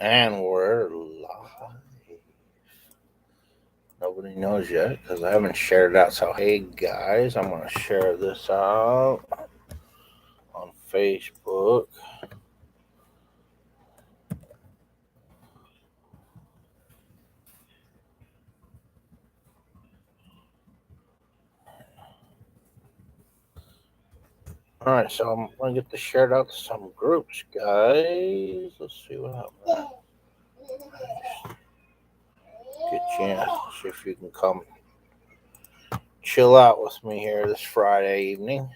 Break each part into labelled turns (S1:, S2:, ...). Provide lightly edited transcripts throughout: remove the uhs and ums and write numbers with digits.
S1: And we're live. Nobody knows yet because I haven't shared it out. So, hey guys, I'm going to share this out on Facebook. All right, so I'm going to get this shared out to some groups, guys. Let's see what happens. Good chance. See if you can come chill out with me here this Friday evening.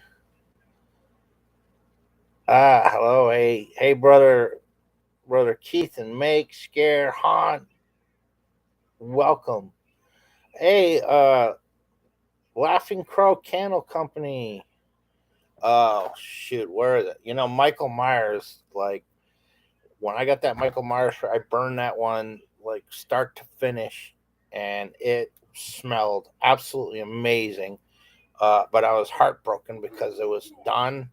S1: Hello, hey, brother Keith and Make, Scare, Han, welcome. Hey, Laughing Crow Candle Company. Oh shoot, where is it? Michael Myers. Like when I got that Michael Myers, I burned that one like start to finish, and it smelled absolutely amazing. But I was heartbroken because it was done.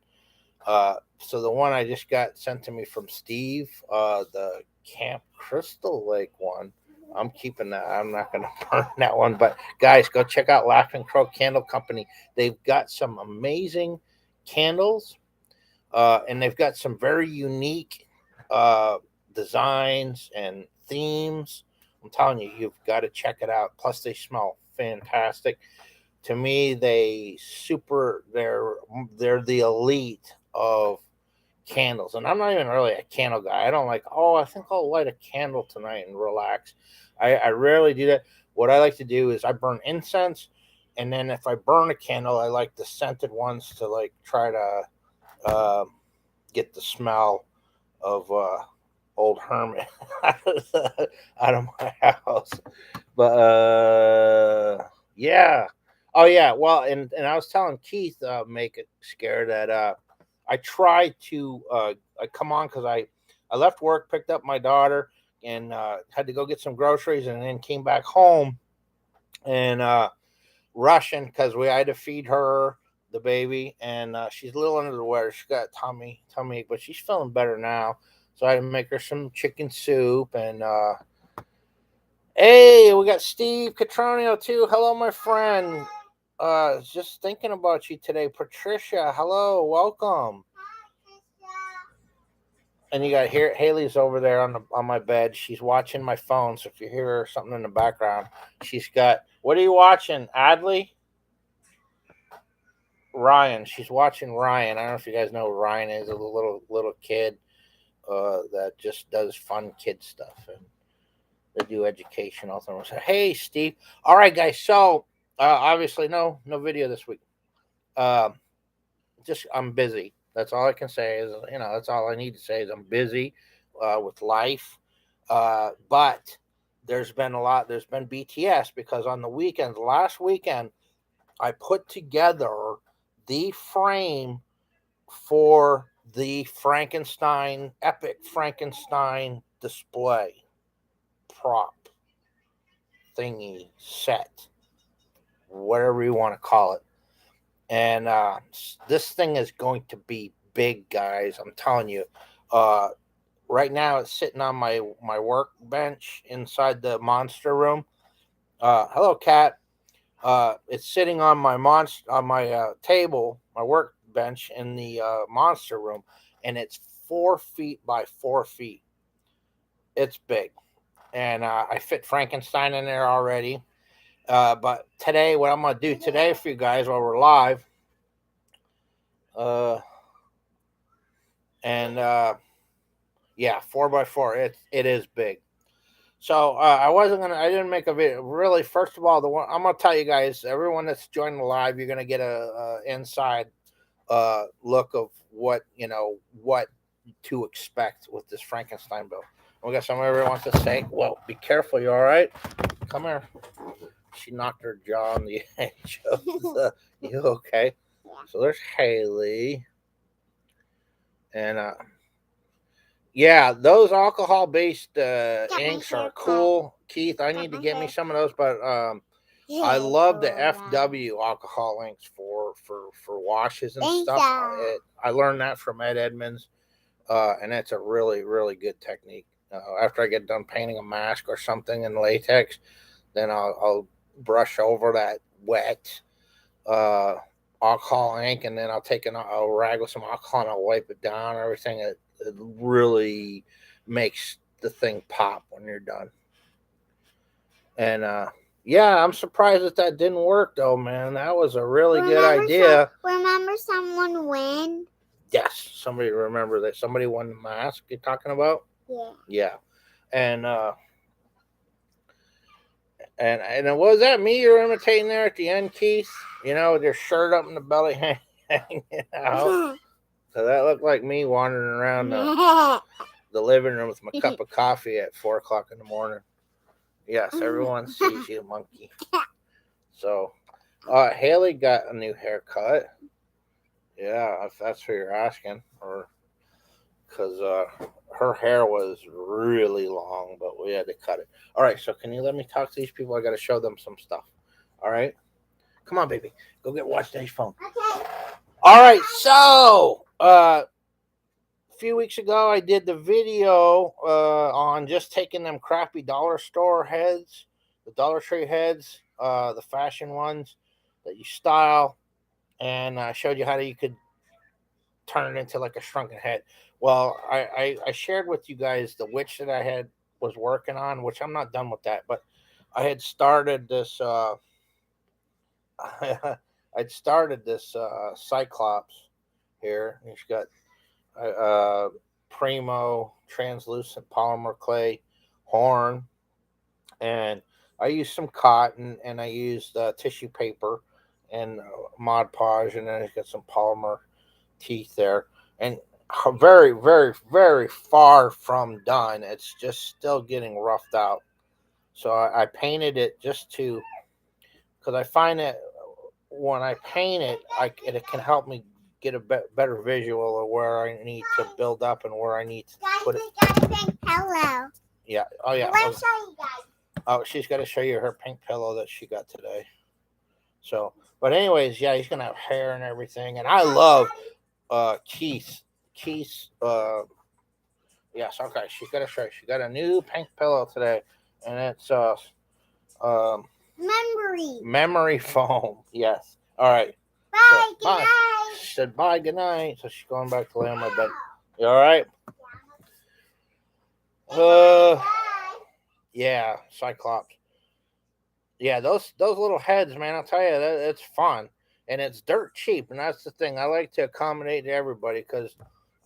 S1: So the one I just got sent to me from Steve, the Camp Crystal Lake one. I'm keeping that. I'm not going to burn that one. But guys, go check out Laughing Crow Candle Company. They've got some amazing candles, and they've got some very unique uh, designs and themes. I'm telling you, you've got to check it out. Plus, they smell fantastic. To me, they're the elite of candles, and I'm not even really a candle guy. I don't like, oh, I think I'll light a candle tonight and relax. I rarely do that. What I like to do is I burn incense, and then if I burn a candle, I like the scented ones to like try to uh, get the smell of old hermit out of my house. But yeah. Oh yeah. Well, and I was telling Keith, make it scare that I tried to come on because I left work, picked up my daughter, and had to go get some groceries, and then came back home and rushing because we had to feed her the baby, and she's a little under the weather. She's got tummy, but she's feeling better now. So I had to make her some chicken soup and hey, we got Steve Catronio too. Hello, my friend. Just thinking about you today, Patricia. Hello, welcome. And you got here, Haley's over there on my bed. She's watching my phone. So if you hear something in the background, she's got. What are you watching, Adley? Ryan. She's watching Ryan. I don't know if you guys know who Ryan is. A little kid that just does fun kid stuff, and they do educational things. Hey, Steve. All right, guys. So obviously, no video this week. Um, just I'm busy. That's all I can say. Is that's all I need to say is I'm busy with life. But there's been a lot. There's been BTS because on the weekends, last weekend, I put together the frame for the Frankenstein epic Frankenstein display prop thingy set, whatever you want to call it. And this thing is going to be big, guys. I'm telling you. Uh, right now, it's sitting on my workbench inside the monster room. Hello, cat. It's sitting on my table, my workbench in the monster room, and it's 4 feet by 4 feet. It's big, and I fit Frankenstein in there already. But today, what I'm gonna do today for you guys while we're live, uh, and yeah, 4 by 4. It is big. So I didn't make a video. Really, first of all, the one I'm gonna tell you guys, everyone that's joining the live, you're gonna get a inside look of what to expect with this Frankenstein build. We got somebody who wants to say, "Well, be careful. You all right? Come here." She knocked her jaw on the edge of the. You okay? So there's Haley, and yeah, those alcohol based inks are cool. Keith, I need to get me some of those, but I love the FW alcohol inks for washes and stuff. I learned that from Ed Edmonds, and it's a really really good technique. After I get done painting a mask or something in latex, then I'll brush over that wet uh, alcohol ink, and then I'll take a rag with some alcohol and I'll wipe it down and everything. It really makes the thing pop when you're done. And yeah, I'm surprised that didn't work though, man. That was a really good idea.
S2: Remember someone win?
S1: Yes, somebody remember that somebody won the mask you're talking about?
S2: Yeah.
S1: Yeah. And and was that me you're imitating there at the end, Keith? You know, with your shirt up in the belly hanging out. So that looked like me wandering around the living room with my cup of coffee at 4 o'clock in the morning. Yes, everyone sees you, monkey. So, Haley got a new haircut. Yeah, if that's what you're asking, or because her hair was really long, but we had to cut it. All right, so can you let me talk to these people? I got to show them some stuff. All right, come on, baby, go get watch Dave's phone.
S2: Okay.
S1: All right, so a few weeks ago, I did the video on just taking them crappy dollar store heads, the Dollar Tree heads, the fashion ones that you style, and I showed you how you could turn it into like a shrunken head. Well, I shared with you guys the witch that I had was working on, which I'm not done with that, but I had started this. I'd started this Cyclops here. He's got Primo translucent polymer clay horn, and I used some cotton and I used tissue paper and Mod Podge, and then it's got some polymer teeth there, and very, very, very far from done. It's just still getting roughed out. So I painted it just to, because I find that when I paint it, it can help me get a better visual of where I need to build up and where I need to put it.
S2: Got a pink pillow.
S1: Yeah. Oh yeah.
S2: Let me show you guys.
S1: Oh, she's got to show you her pink pillow that she got today. So, but anyways, yeah, he's gonna have hair and everything, and I love Keith. Keith. Yes. Okay. She's got to show you. She got a new pink pillow today, and it's um memory foam. Yes. All right.
S2: Bye.
S1: So,
S2: Good night.
S1: She said bye. Good night. So she's going back to lay on my bed. You all right? Yeah, Cyclops. Yeah, those little heads, man. I'll tell you, it's fun and it's dirt cheap, and that's the thing. I like to accommodate everybody because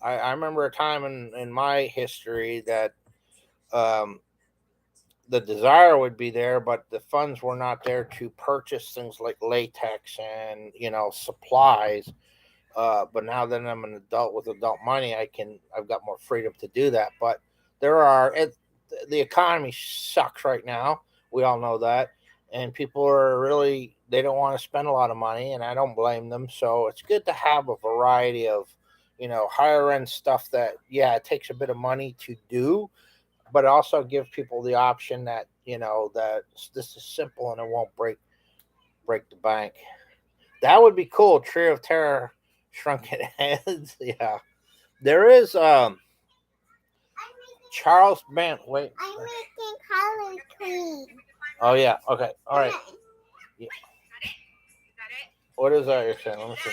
S1: I remember a time in my history that um, the desire would be there, but the funds were not there to purchase things like latex and supplies. But now that I'm an adult with adult money, I've got more freedom to do that. But the economy sucks right now. We all know that, and people are really they don't want to spend a lot of money, and I don't blame them. So it's good to have a variety of higher end stuff that it takes a bit of money to do, but also give people the option that that this is simple and it won't break the bank. That would be cool. Trio of Terror shrunken heads. Yeah. There is Charles Band. Wait.
S2: I'm making color clean.
S1: Oh yeah. Okay. All right. Yeah. What is that you're saying? Let me see.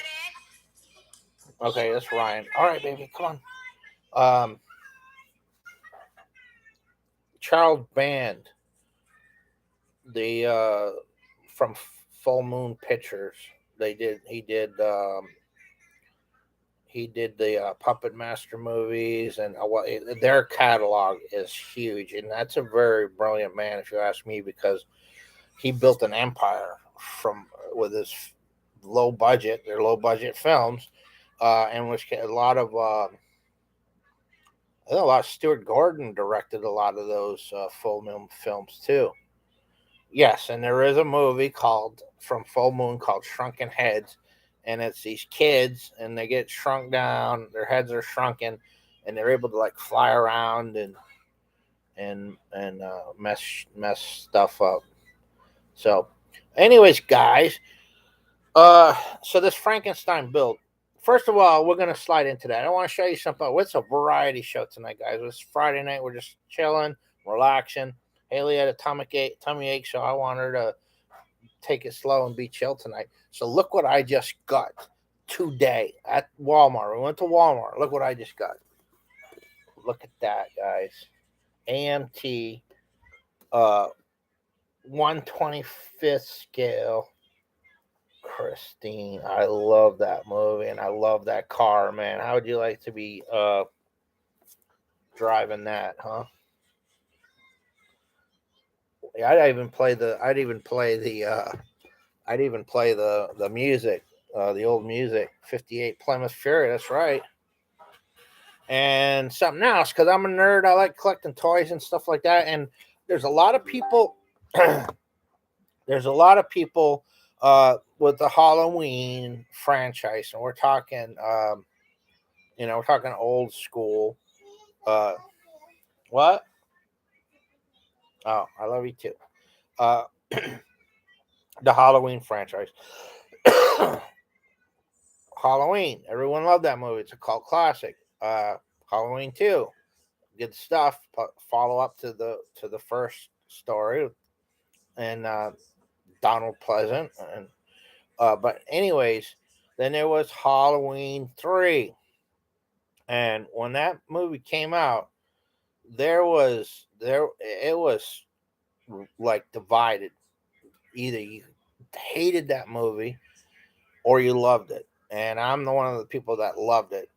S1: Okay, that's Ryan. All right, baby, come on. Charles Band, the from Full Moon Pictures. He did the Puppet Master movies, and their catalog is huge, and that's a very brilliant man, if you ask me, because he built an empire from with his their low budget films, and which a lot of I think a lot of Stuart Gordon directed a lot of those Full Moon films too. Yes, and there is a movie called from Full Moon called Shrunken Heads, and it's these kids and they get shrunk down, their heads are shrunken, and they're able to like fly around and mess stuff up. So, anyways, guys, so this Frankenstein build first of all, we're gonna slide into that. I want to show you something. It's a variety show tonight, guys. It's Friday night. We're just chilling, relaxing. Haley had a tummy ache, so I want her to take it slow and be chill tonight. So look what I just got today at Walmart. We went to Walmart. Look what I just got. Look at that, guys. AMT 125th scale Christine. I love that movie and I love that car, man. How would you like to be driving that, huh? Yeah, I'd even play the music, the old music, 58 Plymouth Fury, that's right. And something else, because I'm a nerd, I like collecting toys and stuff like that. And there's a lot of people with the Halloween franchise, and we're talking we're talking old school. What? Oh, I love you too. The Halloween franchise. Halloween. Everyone loved that movie. It's a cult classic. Halloween 2. Good stuff. Follow up to the first story, and Donald Pleasant. And but anyways, then there was Halloween 3, and when that movie came out, it was like divided. Either you hated that movie or you loved it, and I'm the one of the people that loved it.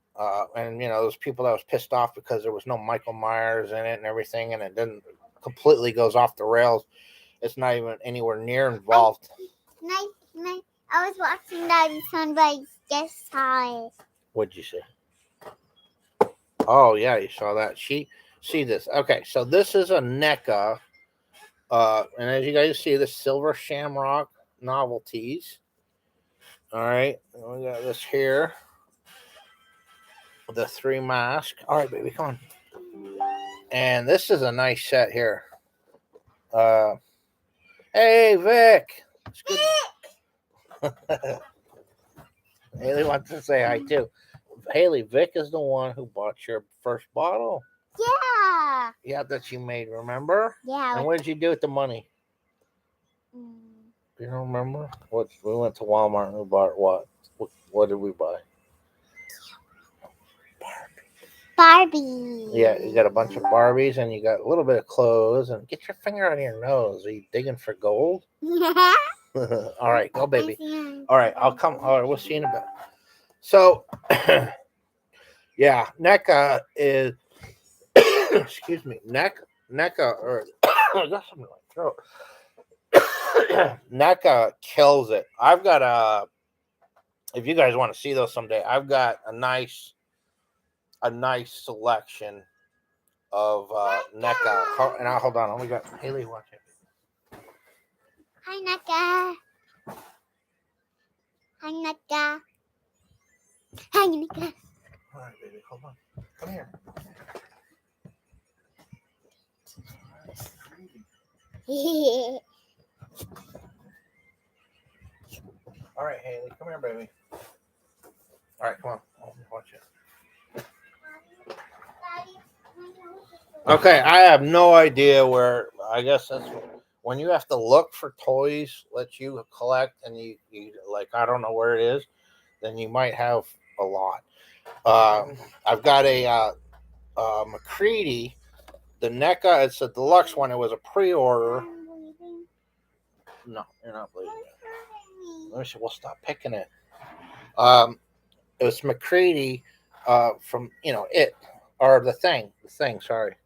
S1: And those people that was pissed off because there was no Michael Myers in it and everything, and it didn't completely goes off the rails. It's not even anywhere near involved.
S2: Night. I was watching that in Sunrise. Just saw it.
S1: What'd you say? Oh yeah, you saw that. See this. Okay, so this is a NECA, and as you guys see, the Silver Shamrock novelties. All right, and we got this here. The 3 mask. All right, baby, come on. And this is a nice set here. Hey, Vic. It's good. Haley wants to say hi too. Haley, Vic is the one who bought your first bottle.
S2: Yeah.
S1: Yeah, that you made. Remember?
S2: Yeah.
S1: And what did you do with the money? You don't remember? What? We went to Walmart and we bought what? What did we buy?
S2: Barbie.
S1: Yeah, you got a bunch of Barbies and you got a little bit of clothes. And get your finger out of your nose. Are you digging for gold?
S2: Yeah.
S1: All right, go, baby. All right, I'll come. All right, we'll see you in a bit. So, yeah, NECA is. Excuse me, NECA, or I got something in my throat. NECA kills it. I've got if you guys want to see those someday, I've got a nice selection of NECA. And I'll hold on. We got Haley watching.
S2: Hi, NECA. Hi, NECA. Hi, NECA.
S1: All right, baby, hold on. Come here. All right, Haley, come here, baby. All right, come on. I'll watch it. Okay, I have no idea where. I guess that's when you have to look for toys that you collect, and you like. I don't know where it is. Then you might have a lot. I've got a McCready, the NECA. It's a deluxe one. It was a pre-order. No, you're not bleeding. Let me see. We'll stop picking it. It was McCready from it or the thing. Sorry.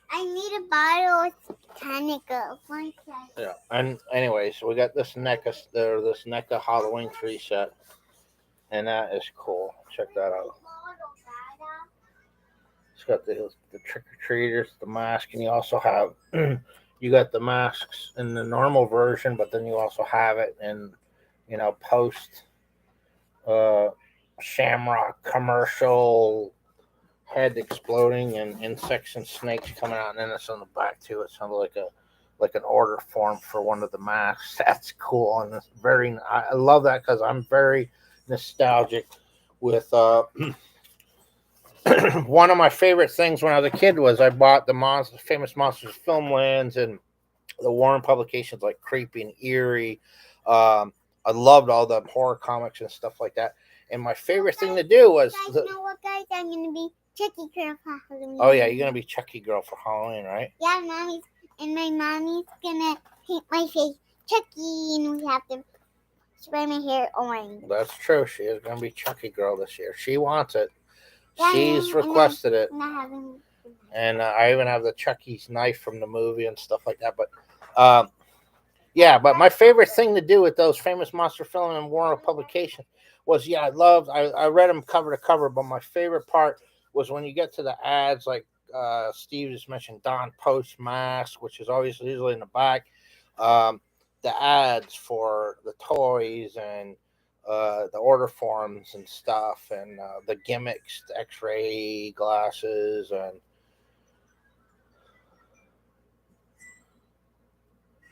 S2: I need a bottle of Botanica.
S1: Yeah. And anyway, so we got this NECA Halloween 3 set, and that is cool. Check that out. It's got the trick or treaters, the mask, and you also have you got the masks in the normal version, but then you also have it in post Shamrock commercial head exploding and insects and snakes coming out, and then it's on the back too. It sounded like like an order form for one of the masks. That's cool, and it's very. I love that because I'm very nostalgic with one of my favorite things when I was a kid was I bought the famous Monsters of Filmlands and the Warren publications like Creepy and Eerie. I loved all the horror comics and stuff like that. And my favorite thing to do was
S2: Guys, you know what, guys? I'm gonna be Chucky girl for Halloween.
S1: oh yeah, you're gonna be Chucky girl for Halloween, right?
S2: Yeah, my mommy's gonna paint my face Chucky, and we have to spray my hair orange.
S1: That's true. She is gonna be Chucky girl this year. She wants it.
S2: Yeah,
S1: She's requested it.
S2: I'm not having.
S1: And I even have the Chucky's knife from the movie and stuff like that. But yeah, but my favorite thing to do with those famous monster film and Warner publications was I read them cover to cover, but my favorite part was when you get to the ads like Steve just mentioned Don Post mask, which is always usually in the back. Um, the ads for the toys and the order forms and stuff, and the gimmicks, the X-ray glasses, and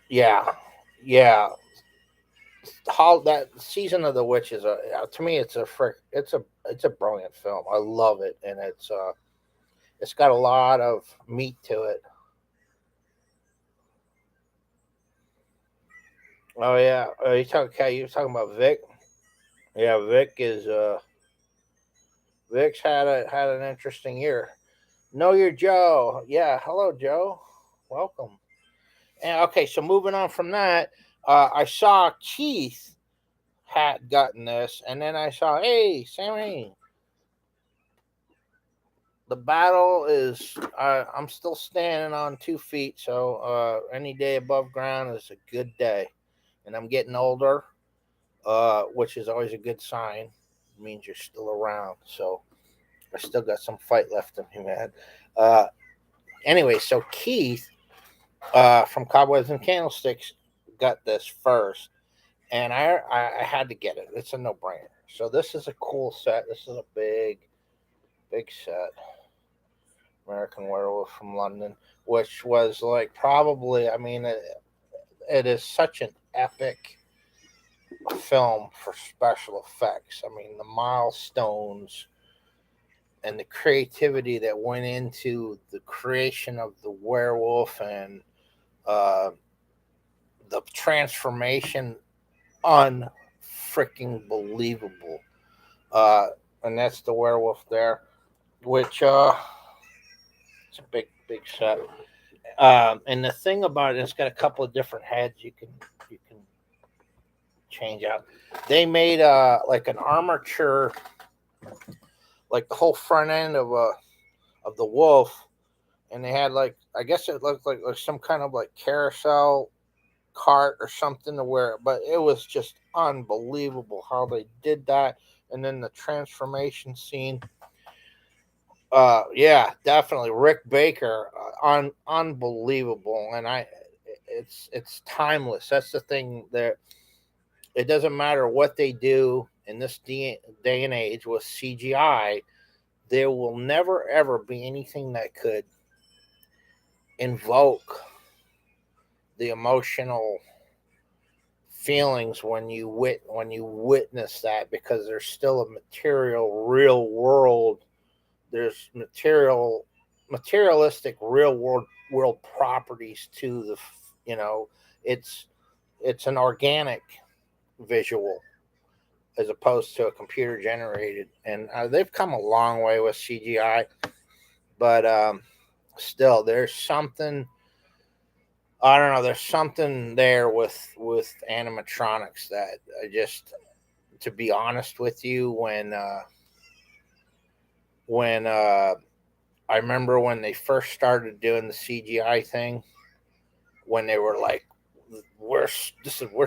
S1: yeah, yeah. How that season of the witch is a to me it's a brilliant film. I love it, and it's got a lot of meat to it. Oh yeah, you talking about Vic? Yeah, Vic's had an interesting year. Know your Joe. Yeah, hello Joe, welcome. And okay, so moving on from that, I saw Keith had gotten this, and then I saw, hey Sammy, the battle is I'm still standing on 2 feet, so any day above ground is a good day, and I'm getting older, which is always a good sign. It means you're still around. So I still got some fight left in me, man. Uh, anyway, so Keith from Cobwebs and Candlesticks got this first, and I had to get it. It's a no brainer. So this is a cool set. This is a big set. American Werewolf from London, which was like probably, I mean, it is such an epic film for special effects. I mean, the milestones and the creativity that went into the creation of the werewolf and uh, the transformation, unfreaking believable. Uh, and that's the werewolf there, which it's a big set. And the thing about it, it's got a couple of different heads you can change out. They made like an armature, like the whole front end of the wolf, and they had like I guess it looked like some kind of like carousel cart or something to wear, but it was just unbelievable how they did that. And then the transformation scene. Yeah, definitely Rick Baker, unbelievable, and it's timeless. That's the thing that it doesn't matter what they do in this day and age with CGI. There will never ever be anything that could invoke the emotional feelings when you witness that, because there's still a material real world, there's materialistic real world properties to the you know it's it's an organic visual as opposed to a computer generated, and they've come a long way with CGI, but still there's something, I don't know, there's something there with animatronics that I just, to be honest with you, when I remember when they first started doing the CGI thing, when they were like, we're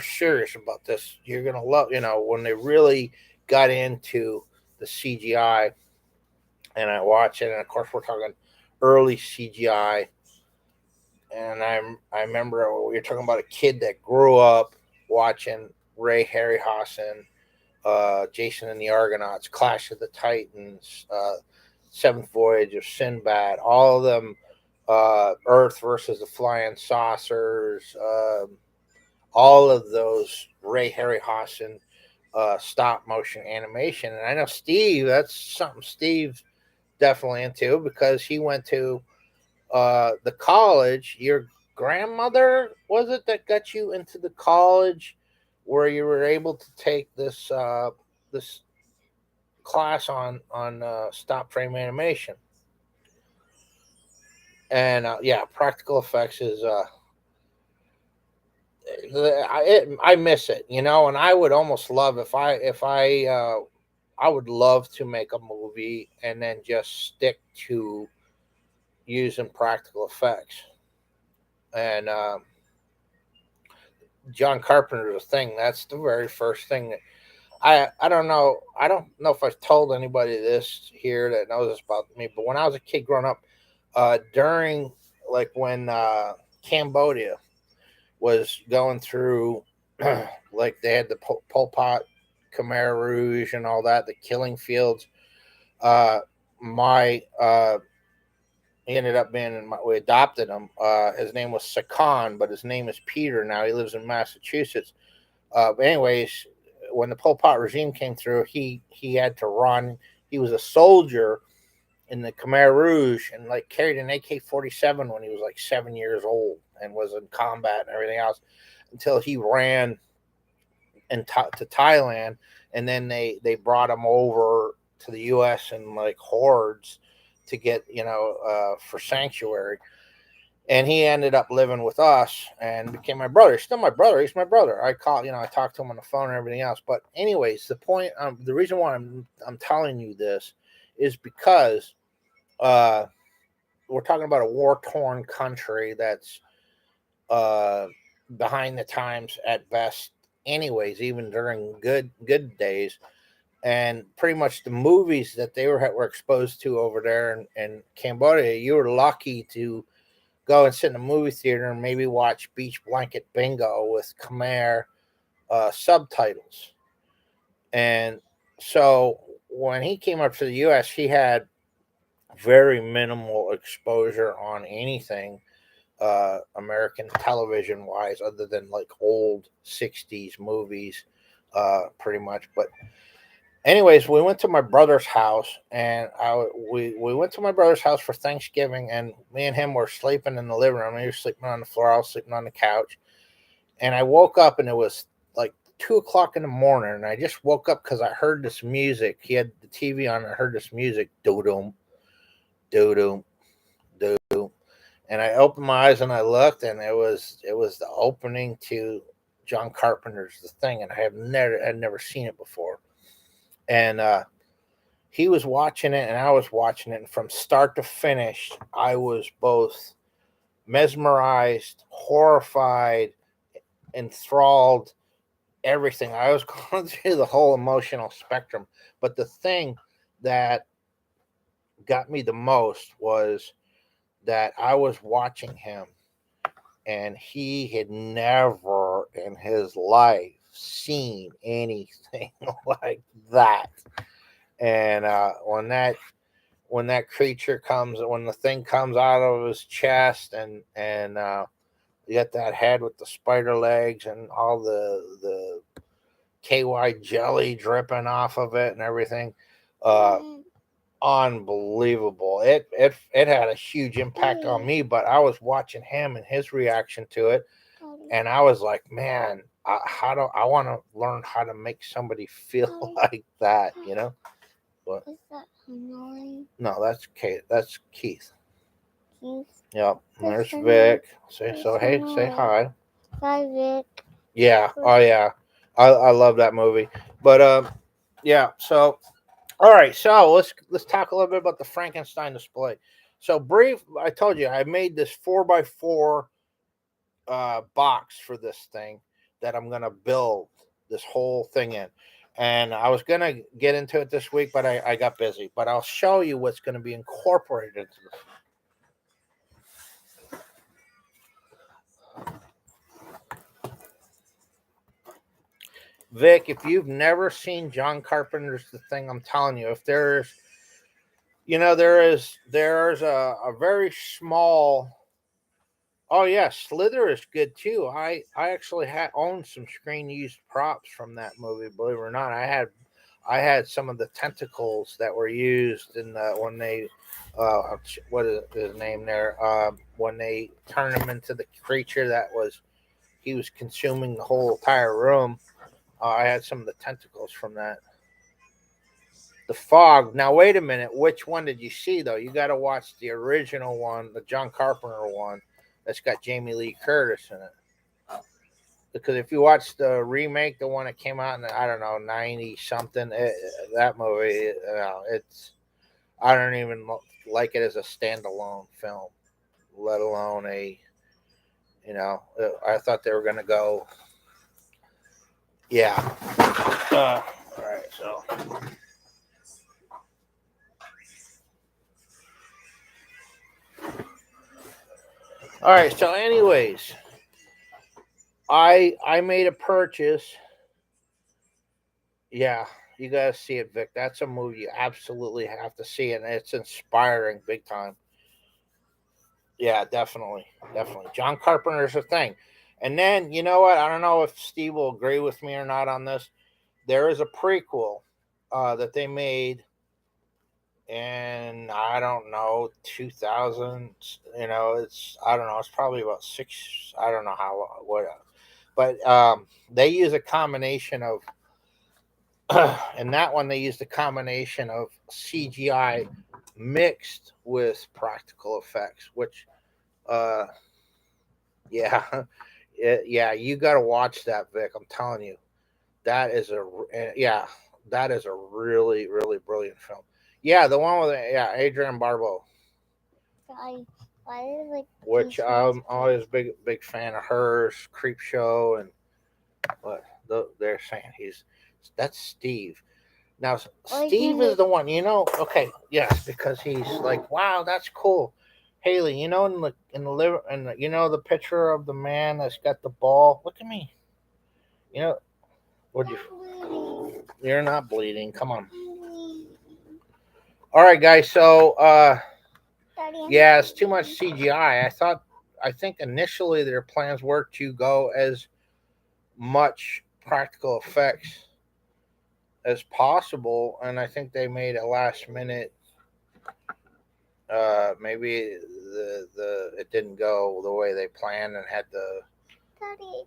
S1: serious about this. You're gonna love, when they really got into the CGI, and I watch it, and of course we're talking early CGI, and I remember you're talking about a kid that grew up watching Ray Harryhausen, Jason and the Argonauts, Clash of the Titans, Seventh Voyage of Sinbad, all of them, Earth versus the Flying Saucers, all of those Ray Harryhausen stop motion animation. And I know Steve, that's something Steve definitely into because he went to the college. Your grandmother was it that got you into the college where you were able to take this class on stop frame animation. And yeah, practical effects is I miss it, you know, and I would almost love if I would love to make a movie and then just stick to using practical effects. And John Carpenter's thing, that's the very first thing that I don't know if I've told anybody this here that knows this about me, but when I was a kid growing up, during like when Cambodia was going through, like they had the Pol Pot, Khmer Rouge, and all that, the killing fields. Uh, my he ended up being we adopted him. His name was Sakan, but his name is Peter now. He lives in Massachusetts. But anyways, when the Pol Pot regime came through, he had to run. He was a soldier in the Khmer Rouge and like carried an AK-47 when he was like 7 years old and was in combat and everything else until he ran to Thailand, and then they brought him over to the U.S. in like hordes to get for sanctuary. And he ended up living with us and became my brother. He's still my brother. He's my brother. I call, I talk to him on the phone and everything else. But anyways, the reason why I'm telling you this is because uh, we're talking about a war torn country that's uh, behind the times at best. Anyways, even during good days, and pretty much the movies that they were exposed to over there in Cambodia, you were lucky to go and sit in a movie theater and maybe watch Beach Blanket Bingo with Khmer subtitles. And so when he came up to the U.S., he had very minimal exposure on anything American television wise, other than like old '60s movies, pretty much. But anyways, we went to my brother's house, and we went to my brother's house for Thanksgiving, and me and him were sleeping in the living room. He was sleeping on the floor, I was sleeping on the couch, and I woke up, and it was like 2 o'clock in the morning, and I just woke up because I heard this music. He had the TV on, and I heard this music, doo doo, doo doo, doo doo, and I opened my eyes and I looked, and it was the opening to John Carpenter's The Thing, and I'd never seen it before, and he was watching it and I was watching it, and from start to finish, I was both mesmerized, horrified, enthralled, everything. I was going through the whole emotional spectrum. But the thing that got me the most was that I was watching him, and he had never in his life seen anything like that. And when that creature comes, when the thing comes out of his chest, and you got that head with the spider legs and all the KY jelly dripping off of it and everything, uh, unbelievable. It had a huge impact on me, but I was watching him and his reaction to it, and I was like, man, how do I want to learn how to make somebody feel like that, you know? But
S2: Is that Hanoi?
S1: no, that's Kate. That's Keith.
S2: Keith?
S1: Yep. And there's
S2: Hanoi.
S1: Vic. Say
S2: There's
S1: so. Hey, say
S2: Hanoi.
S1: hi.
S2: Hi, Vic.
S1: Yeah. Oh yeah. I love that movie. But yeah. So all right. So let's talk a little bit about the Frankenstein display. So brief. I told you I made this 4x4 box for this thing that I'm gonna build this whole thing in. And I was gonna get into it this week, but I got busy. But I'll show you what's gonna be incorporated into this. Vic, if you've never seen John Carpenter's The Thing, I'm telling you, if there's there's a very small. Oh yeah, Slither is good too. I actually had owned some screen used props from that movie. Believe it or not, I had some of the tentacles that were used in when they what is his name there when they turned him into the creature that was he was consuming the whole entire room. I had some of the tentacles from that. The Fog. Now wait a minute. Which one did you see though? You got to watch the original one, the John Carpenter one, that's got Jamie Lee Curtis in it. Because if you watch the remake, the one that came out in I don't know 90 something, that movie, it's I don't even like it as a standalone film, let alone a I thought they were gonna go, yeah. All right, so all right, so anyways, I made a purchase. Yeah, you gotta see it, Vic. That's a movie you absolutely have to see, and it's inspiring big time. Yeah, definitely, definitely. John Carpenter's a thing. And then you know what? I don't know if Steve will agree with me or not on this. There is a prequel that they made in I don't know 2000. It's I don't know. It's probably about six. I don't know how what, but they use a combination of and that one they used a combination of CGI mixed with practical effects, which uh, yeah, yeah, you got to watch that, Vic. I'm telling you, that is yeah, that is a really really brilliant film. Yeah, the one with Adrian Barbeau,
S2: I, I like
S1: which I'm always big fan of hers, Creep Show, and what they're saying that's Steve. Now, Steve is the one, Okay, yes, because he's like, wow, that's cool. Haley, in the liver, and the picture of the man that's got the ball. Look at me. You know, what you? You're not bleeding. Come on. All right, guys. So, yeah, it's too much CGI. I think initially their plans were to go as much practical effects as possible, and I think they made a last minute maybe the it didn't go the way they planned and had the.
S2: Daddy,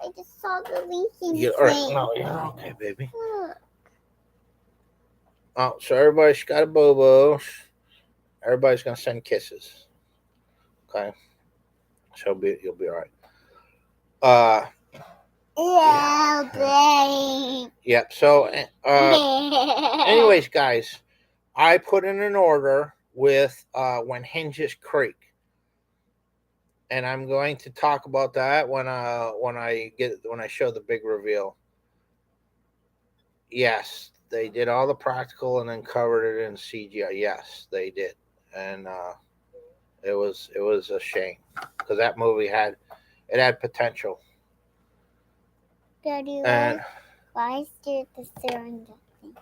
S2: I just saw the leaking
S1: Yeah, all right, no, yeah, okay, baby. Oh, so everybody's got a bobo. Everybody's gonna send kisses. Okay, so you'll be all right. Uh,
S2: Yeah.
S1: yep. So, anyways, guys, I put in an order with when hinges creak, and I'm going to talk about that when I show the big reveal. Yes, they did all the practical and then covered it in CGI. Yes, they did, and it was a shame because that movie had potential.
S2: Daddy,
S1: And
S2: why is there the cylinder thing?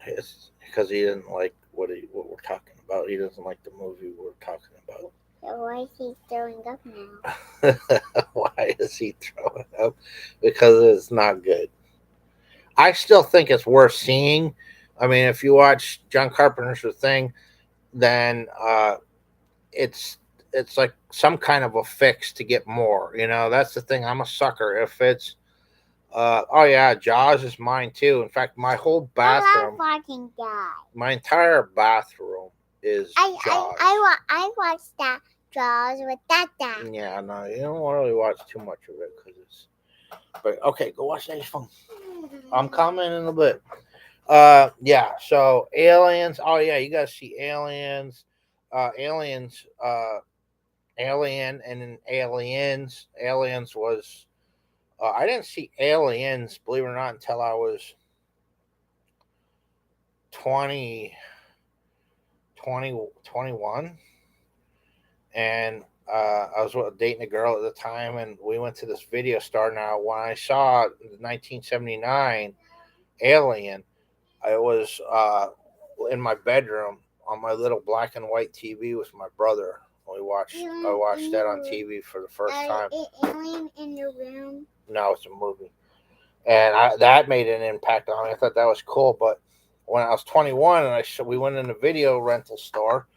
S1: it's because he didn't like what we're talking about. He doesn't like the movie we're talking about.
S2: So why is he throwing up now?
S1: Why is he throwing up? Because it's not good. I still think it's worth seeing. I mean, if you watch John Carpenter's The Thing, then it's it's like some kind of a fix to get more. That's the thing. I'm a sucker. If it's oh yeah, Jaws is mine too. In fact, my whole bathroom,
S2: fucking guy.
S1: my entire bathroom is Jaws.
S2: I watched that Jaws with Dada.
S1: Yeah, no, you don't really watch too much of it because it's. But okay, go watch that phone. I'm coming in a bit. Yeah. So aliens. Oh yeah, you gotta see aliens. Aliens. Alien and then Aliens. Aliens was. I didn't see Aliens, believe it or not, until I was 20, 21, and I was dating a girl at the time, and we went to this video store. Now, when I saw the 1979 Alien, I was in my bedroom, on my little black and white TV with my brother. I watched that on TV for the first time.
S2: Alien in your room?
S1: No, it's a movie, and that made an impact on me. I thought that was cool. But when I was 21, and we went in a video rental store,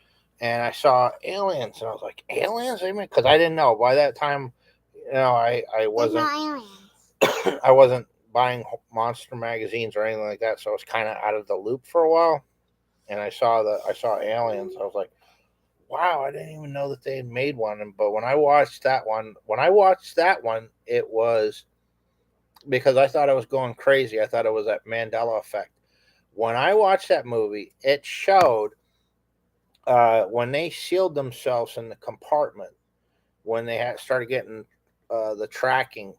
S1: and I saw Aliens, and I was like, aliens? Because I didn't know by that time. I wasn't.
S2: There's no aliens.
S1: I wasn't buying monster magazines or anything like that, so I was kind of out of the loop for a while. And I saw Aliens. I was like, wow, I didn't even know that they had made one. But when I watched that one, it was because I thought I was going crazy. I thought it was that Mandela effect. When I watched that movie, it showed when they sealed themselves in the compartment, when they started getting the tracking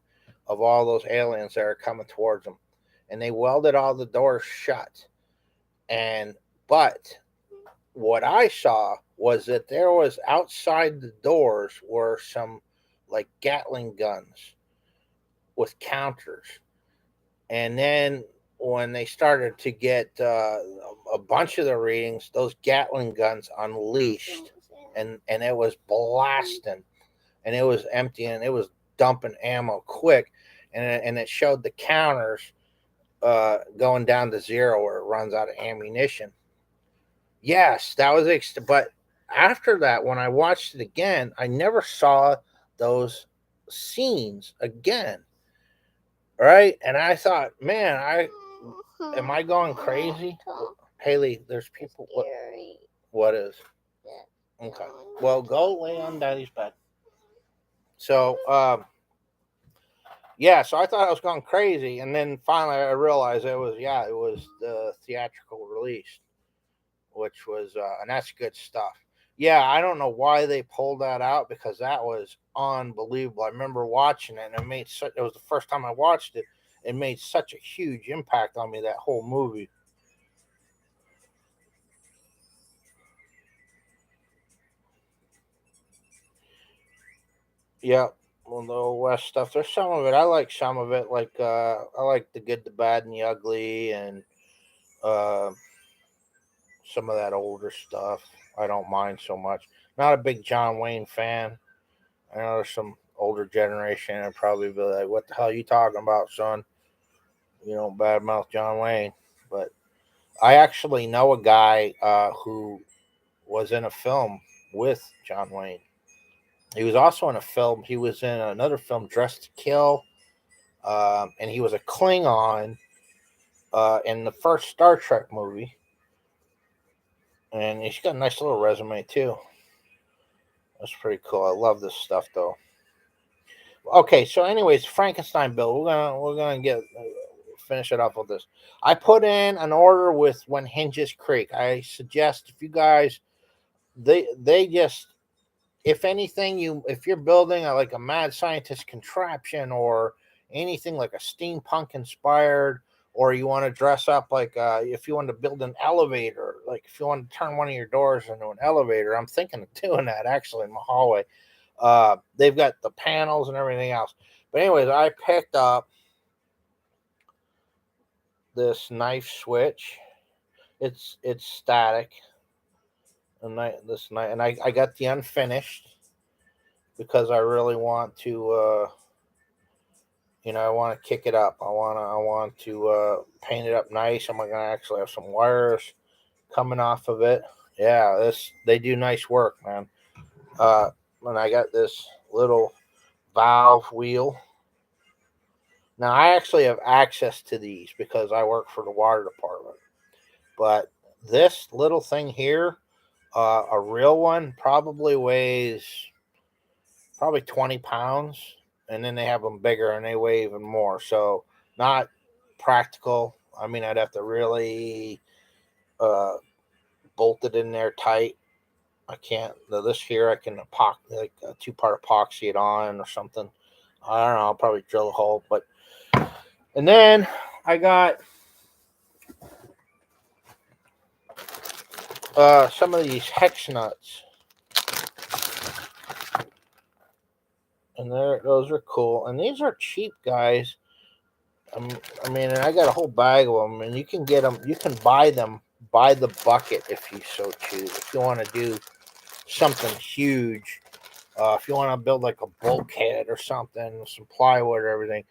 S1: of all those aliens that are coming towards them, and they welded all the doors shut. But what I saw was that there was outside the doors were some like Gatling guns with counters, and then when they started to get a bunch of the readings, those Gatling guns unleashed, and it was blasting, and it was emptying, and it was dumping ammo quick, and it showed the counters going down to zero where it runs out of ammunition. Yes, that was but after that, when I watched it again, I never saw those scenes again. Right? And I thought, man, am I going crazy? Haley, there's people. What is? Okay. Well, go lay on Daddy's bed. So, yeah, so I thought I was going crazy, and then finally I realized it was the theatrical release, which was and that's good stuff. Yeah, I don't know why they pulled that out because that was unbelievable. I remember watching it, and it was the first time I watched it. It made such a huge impact on me, that whole movie. Yeah, well, the old West stuff. There's some of it. I like some of it. Like I like the good, the bad, and the ugly, and uh, some of that older stuff. I don't mind so much. Not a big John Wayne fan. I know there's some older generation and probably be like, "What the hell are you talking about, son? You don't badmouth John Wayne." But I actually know a guy who was in a film with John Wayne. He was also in a film. He was in another film, Dressed to Kill, and he was a Klingon in the first Star Trek movie. And he's got a nice little resume too. That's pretty cool. I love this stuff though. Okay, so anyways, Frankenstein Bill. We're gonna get finish it up with this. I put in an order with When Hinges Creek. I suggest if you guys they just if anything if you're building like a mad scientist contraption or anything like a steampunk inspired, or you want to dress up like if you want to build an elevator, like if you want to turn one of your doors into an elevator, I'm thinking of doing that actually in my hallway. They've got the panels and everything else. But anyways, I picked up this knife switch. It's static, and I got the unfinished because I really want to I want to kick it up. I want to paint it up nice. I'm gonna actually have some wires coming off of it. Yeah, they do nice work, man. And I got this little valve wheel. Now I actually have access to these because I work for the water department. But this little thing here, a real one, probably weighs 20 pounds, and then they have them bigger and they weigh even more. So not practical. I mean, I'd have to really bolt it in there tight. I can't. This here, I can like a 2-part epoxy it on or something. I don't know. I'll probably drill a hole, but and then I got some of these hex nuts, and those are cool. And these are cheap, guys. I mean, and I got a whole bag of them, and you can get them. You can buy them by the bucket if you so choose. If you want to do something huge, if you want to build like a bulkhead or something, some plywood or everything,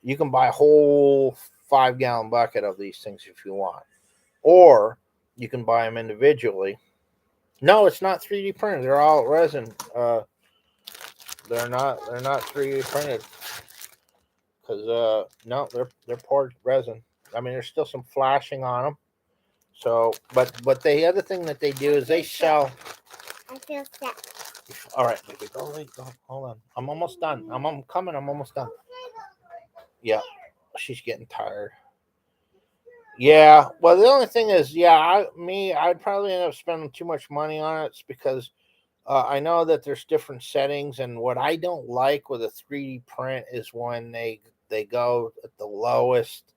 S1: you can buy a whole 5 gallon bucket of these things if you want, or you can buy them individually. No, it's not 3D printed. They're all resin. They're not. They're not 3D printed because no, they're poured resin. I mean, there's still some flashing on them. So, but the other thing that they do is they sell.
S2: I feel sad.
S1: All right, baby, go wait, go. Hold on. I'm almost done. I'm coming. I'm almost done. Yeah, she's getting tired. Yeah. Well, the only thing is, yeah, I'd probably end up spending too much money on it. It's because I know that there's different settings, and what I don't like with a 3D print is when they go at the lowest.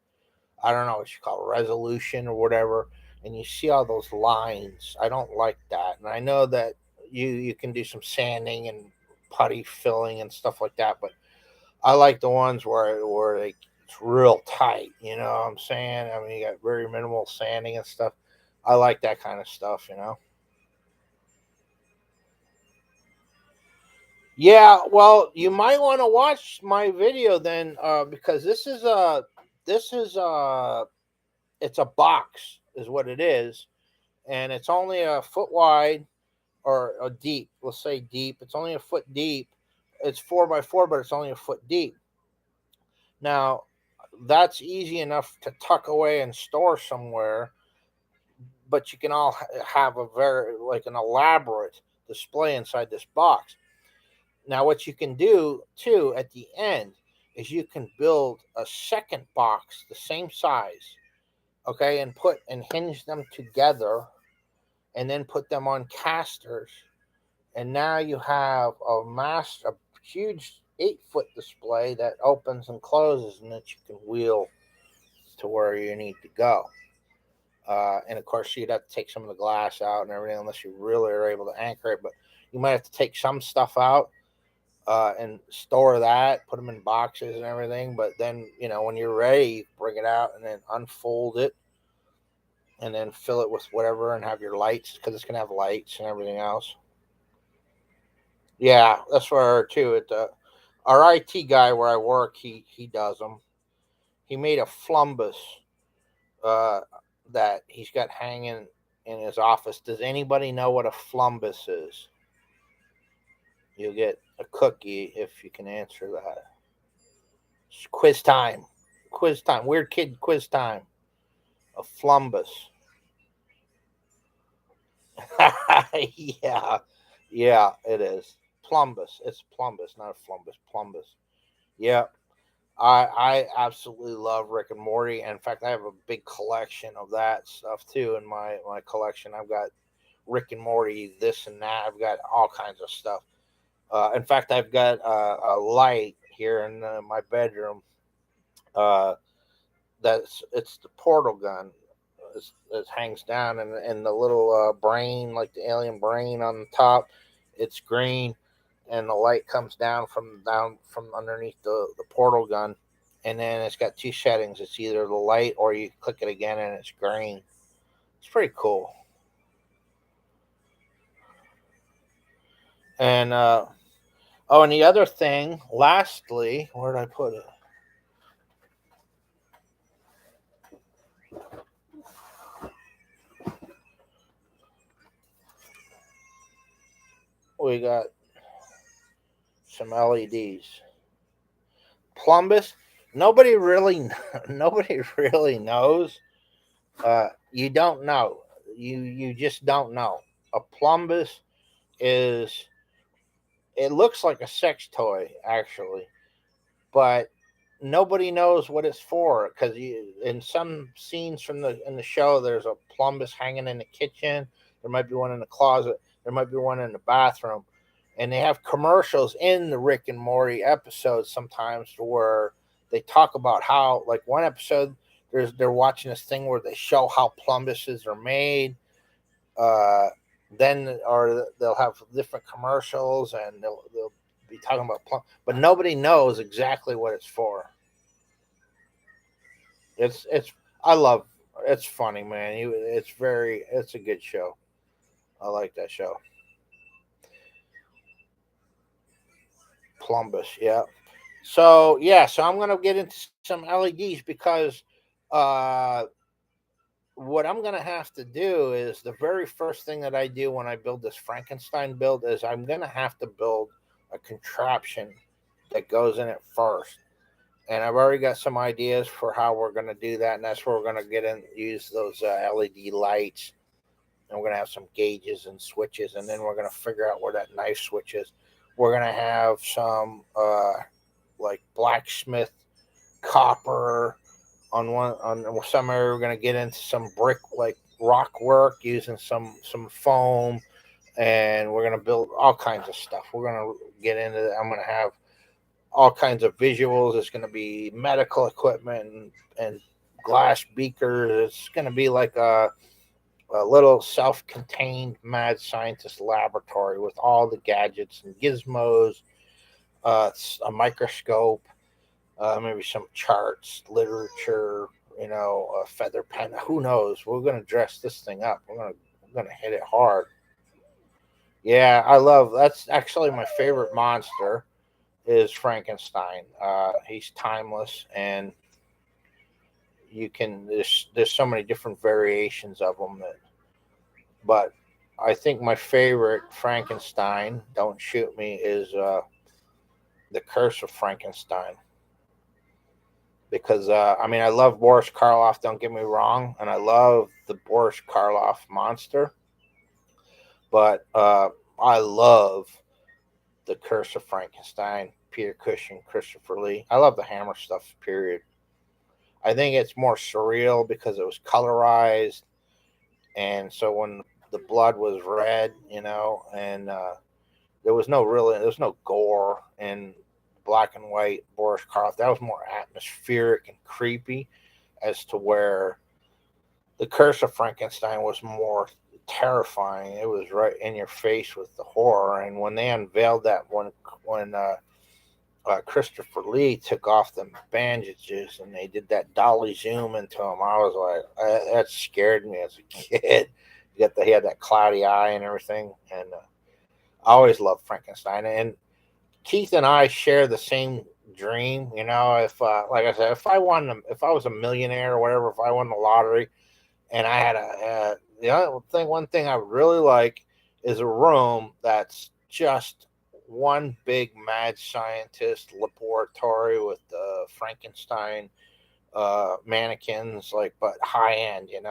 S1: I don't know what you call it, resolution or whatever, and you see all those lines. I don't like that, and I know that you can do some sanding and putty filling and stuff like that, but I like the ones where it's real tight. You know what I'm saying? I mean, you got very minimal sanding and stuff. I like that kind of stuff. You know. Yeah, well, you might want to watch my video then, because this is it's a box, is what it is, and it's only a foot wide or a deep. Let's say deep. It's only a foot deep. It's 4 by 4, but it's only a foot deep. Now, that's easy enough to tuck away and store somewhere, but you can all have a very like an elaborate display inside this box. Now, what you can do too at the end is you can build a second box the same size, okay, and put and hinge them together, and then put them on casters, and now you have a huge 8 foot display that opens and closes, and that you can wheel to where you need to go. And of course, you'd have to take some of the glass out and everything, unless you really are able to anchor it. But you might have to take some stuff out and store that, put them in boxes and everything. But then, when you're ready, you bring it out and then unfold it, and then fill it with whatever, and have your lights, because it's gonna have lights and everything else. Yeah, that's where too. Our IT guy where I work, he does them. He made a flumbus uh, that he's got hanging in his office. Does anybody know what a flumbus is? You'll get a cookie if you can answer that. It's quiz time. Quiz time. Weird kid quiz time. A flumbus. Yeah. Yeah, it is. Plumbus. It's plumbus, not a flumbus. Plumbus. Yeah. I absolutely love Rick and Morty. And in fact, I have a big collection of that stuff too in my collection. I've got Rick and Morty, this and that. I've got all kinds of stuff. In fact, I've got a light here in my bedroom. Uh, it's the portal gun. It hangs down, and the little brain, like the alien brain on the top, it's green, and the light comes down from underneath the portal gun, and then it's got two settings. It's either the light, or you click it again and it's green. It's pretty cool. And oh, and the other thing, lastly, where did I put it? We got some LEDs. Plumbus. Nobody really, nobody really knows. You don't know. You just don't know. A plumbus is. It looks like a sex toy, actually, but nobody knows what it's for, because in some scenes from the in the show, there's a plumbus hanging in the kitchen. There might be one in the closet. There might be one in the bathroom, and they have commercials in the Rick and Morty episodes sometimes where they talk about how, like, one episode, they're watching this thing where they show how plumbuses are made. Uh, then or they'll have different commercials, and they'll be talking about but nobody knows exactly what it's for. It's I love It's funny, man. It's a good show. I like that show. Columbus, yeah. So I'm gonna get into some LEDs because uh, what I'm gonna have to do is the very first thing that I do when I build this Frankenstein build is I'm gonna have to build a contraption that goes in it first. And I've already got some ideas for how we're gonna do that, and that's where we're gonna get in use those LED lights, and we're gonna have some gauges and switches, and then we're gonna figure out where that knife switch is. We're gonna have some like blacksmith copper on one on some area. We're gonna get into some brick like rock work using some foam, and we're gonna build all kinds of stuff. We're gonna get into that. I'm gonna have all kinds of visuals. It's gonna be medical equipment and glass beakers. It's gonna be like a little self-contained mad scientist laboratory with all the gadgets and gizmos, a microscope, maybe some charts, literature, a feather pen. Who knows? We're gonna dress this thing up. We're gonna hit it hard. Yeah, I love. That's actually my favorite monster is Frankenstein. He's timeless, and there's so many different variations of him that. But I think my favorite Frankenstein, don't shoot me, is the Curse of Frankenstein because I mean I love Boris Karloff. Don't get me wrong, and I love the Boris Karloff monster, but I love the Curse of Frankenstein. Peter Cushing, Christopher Lee. I love the Hammer stuff. Period. I think it's more surreal because it was colorized, and so when the blood was red, and there was no gore in black and white Boris Karloff. That was more atmospheric and creepy, as to where the Curse of Frankenstein was more terrifying. It was right in your face with the horror. And when they unveiled that, when Christopher Lee took off the bandages and they did that dolly zoom into him, I was like, that scared me as a kid. He had that cloudy eye and everything, and I always loved Frankenstein. And Keith and I share the same dream. If like I said, if I was a millionaire or whatever, if I won the lottery, and I had one thing I would really like is a room that's just one big mad scientist laboratory with Frankenstein mannequins, like, but high end, and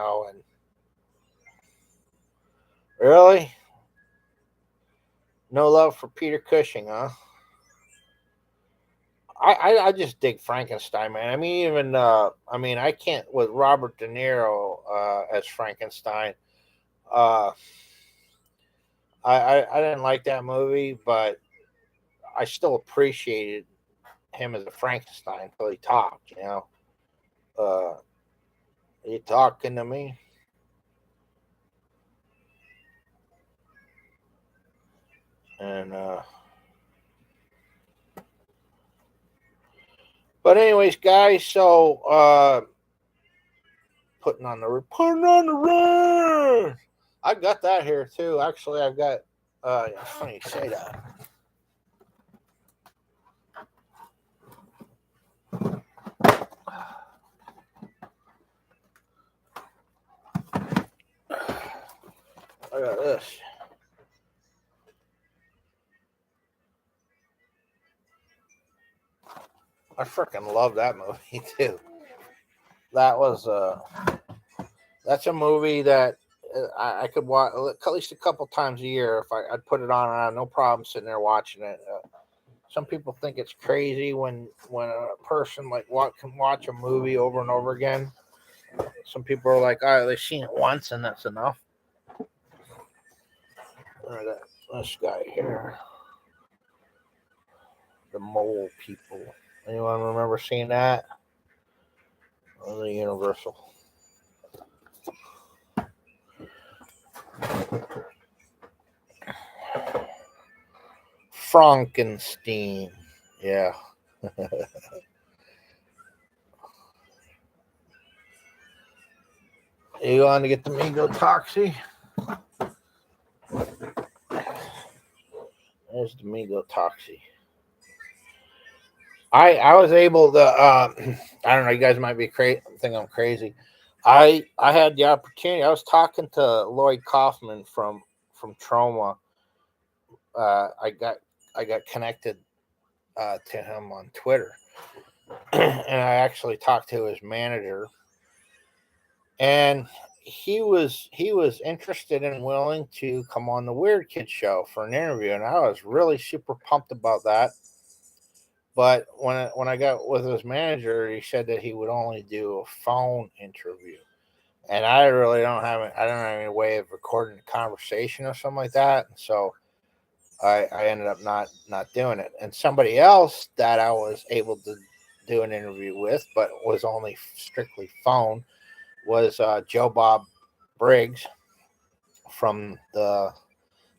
S1: really no love for Peter Cushing, huh? I just dig Frankenstein, man. I mean, even I can't with Robert De Niro as Frankenstein. Uh, I didn't like that movie, but I still appreciated him as a Frankenstein until he talked. Uh, you talking to me? And but anyways, guys, so putting on the run. I got that here too. Actually, I've got. It's funny you say that. I got this. I freaking love that movie too. That was that's a movie that I could watch at least a couple times a year if I'd put it on. And I have no problem sitting there watching it. Some people think it's crazy when a person like what can watch a movie over and over again. Some people are like, oh, they've seen it once and that's enough. This guy here, the mole people. Anyone remember seeing that? Or the Universal? Frankenstein. Yeah. You want to get the Migo Toxie? There's the Migo Toxie. I was able to. I don't know. You guys might be crazy. Think I'm crazy. I had the opportunity. I was talking to Lloyd Kaufman from Trauma. I got connected to him on Twitter, and I actually talked to his manager, and he was interested and willing to come on the Weird Kid show for an interview, and I was really super pumped about that. But when I got with his manager, he said that he would only do a phone interview, and I don't have any way of recording a conversation or something like that. So I ended up not doing it. And somebody else that I was able to do an interview with, but was only strictly phone, was Joe Bob Briggs from the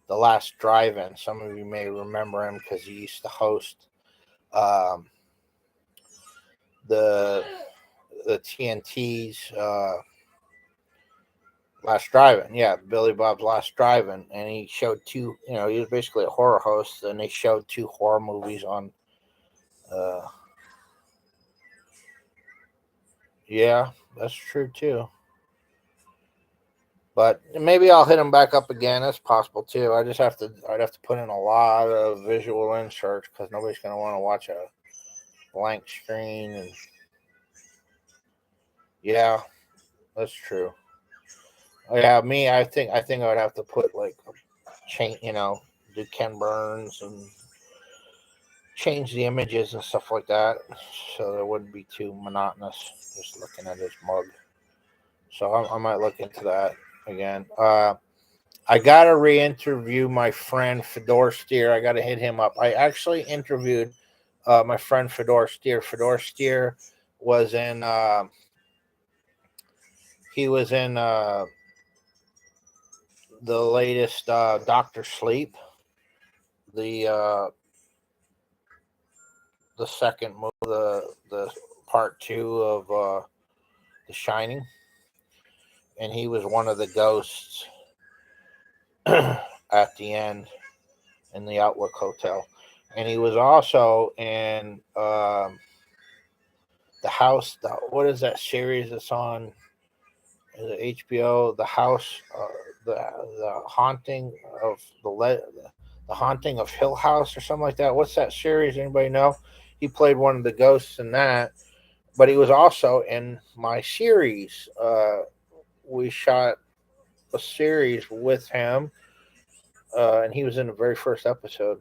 S1: last drive-in. Some of you may remember him because he used to host um, the TNT's Last Drive-In. Yeah, Billy Bob's Last Drive-In, and he showed two. He was basically a horror host, and they showed two horror movies on. Uh, yeah, that's true too. But maybe I'll hit him back up again. That's possible too. I'd have to put in a lot of visual inserts because nobody's gonna want to watch a blank screen. And yeah, that's true. Yeah, me. I think I would have to put like change. Do Ken Burns and change the images and stuff like that, so it wouldn't be too monotonous just looking at his mug. So I might look into that again. I gotta re-interview my friend Fedor Steer. I gotta hit him up. I actually interviewed my friend Fedor Steer. Fedor Steer was in. He was in the latest Doctor Sleep, the uh, the second movie, the part two of The Shining, and he was one of the ghosts at the end in the Outlook Hotel, and he was also in the house. What is that series that's on the HBO? The house, the haunting of the haunting of Hill House or something like that. What's that series? Anybody know? He played one of the ghosts in that, but he was also in my series. We shot a series with him, and he was in the very first episode.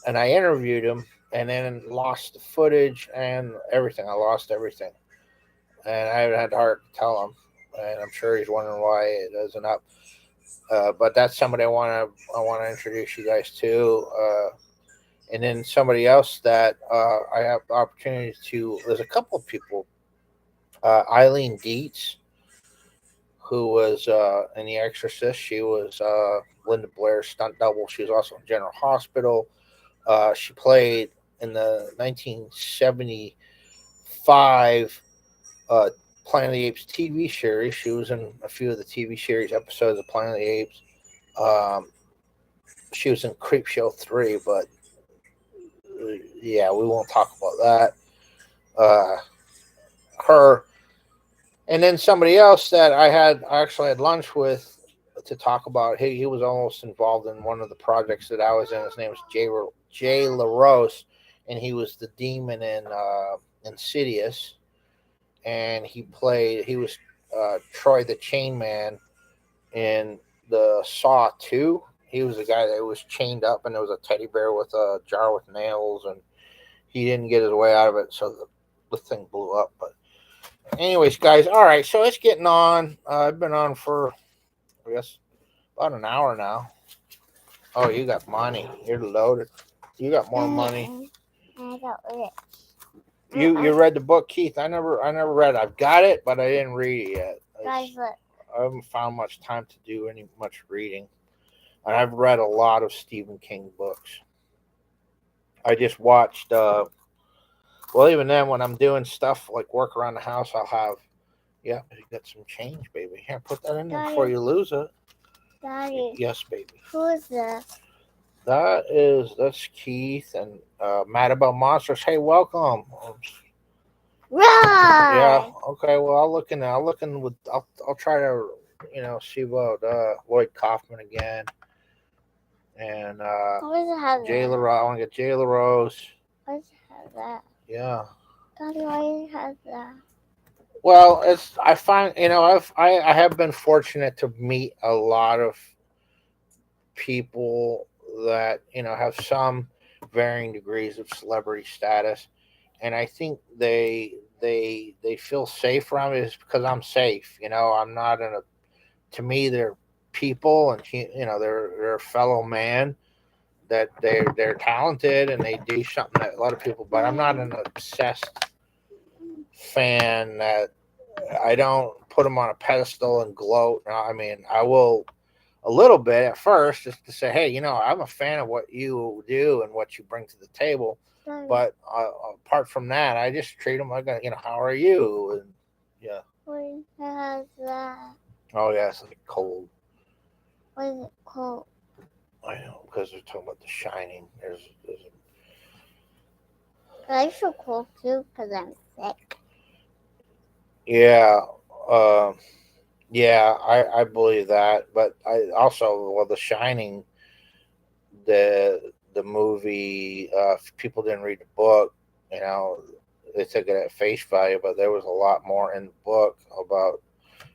S1: And I interviewed him, and then lost the footage and everything. I lost everything, and I haven't had the heart to tell him. And I'm sure he's wondering why it isn't up. But that's somebody I want to introduce you guys to. And then somebody else that I have the opportunity to. There's a couple of people. Eileen Dietz, who was in The Exorcist. She was Linda Blair's stunt double. She was also in General Hospital. She played in the 1975 uh, Planet of the Apes TV series. She was in a few of the TV series episodes of Planet of the Apes. Um, she was in Creepshow 3, but yeah, we won't talk about that. Her, and then somebody else that I actually had lunch with to talk about. He was almost involved in one of the projects that I was in. His name was Jay LaRose, and he was the demon in Insidious, and he was Troy the Chain Man in the Saw 2. He was the guy that was chained up, and there was a teddy bear with a jar with nails, and he didn't get his way out of it, so the thing blew up. But anyways, guys, all right, so it's getting on. I've been on for, I guess, about an hour now. Oh, you got money. You're loaded. You got more money.
S2: I got rich.
S1: You read the book, Keith? I never read it. I've got it, but I didn't read it yet.
S2: Guys, look.
S1: I haven't found much time to do much reading. And I've read a lot of Stephen King books. I just watched. Well, even then, when I'm doing stuff like work around the house, I'll have Yeah, you got some change, baby. Here, put that in there
S2: Daddy.
S1: before you lose it.
S2: Daddy,
S1: Yes, baby.
S2: who is this?
S1: That's Keith and Mad About Monsters. Hey, welcome. Yeah.
S2: Right.
S1: Okay. Well, I'll try to see about Lloyd Kaufman again and
S2: Why does it have
S1: Jay
S2: that?
S1: LaRose. I want to get Jay LaRose.
S2: Why does it have that?
S1: Yeah.
S2: Daddy, why does it have that?
S1: Well, it's I find I have been fortunate to meet a lot of people that have some varying degrees of celebrity status, and I think they feel safe around me is because I'm safe. I'm not in a. To me, they're people, and they're a fellow man. That they're talented and they do something that a lot of people. But I'm not an obsessed fan that I don't put them on a pedestal and gloat. I mean, I will a little bit at first just to say, hey, I'm a fan of what you do and what you bring to the table.
S2: Daddy,
S1: But apart from that, I just treat them like, how are you? And yeah.
S2: why has that?
S1: Oh, yeah, it's like cold.
S2: What is it called?
S1: I know, because they're talking about The Shining. There's
S2: I feel cold too because I'm sick.
S1: yeah, um, yeah, I believe that. But I also, well, The Shining, the movie, if people didn't read the book, you know, they took it at face value, but there was a lot more in the book about,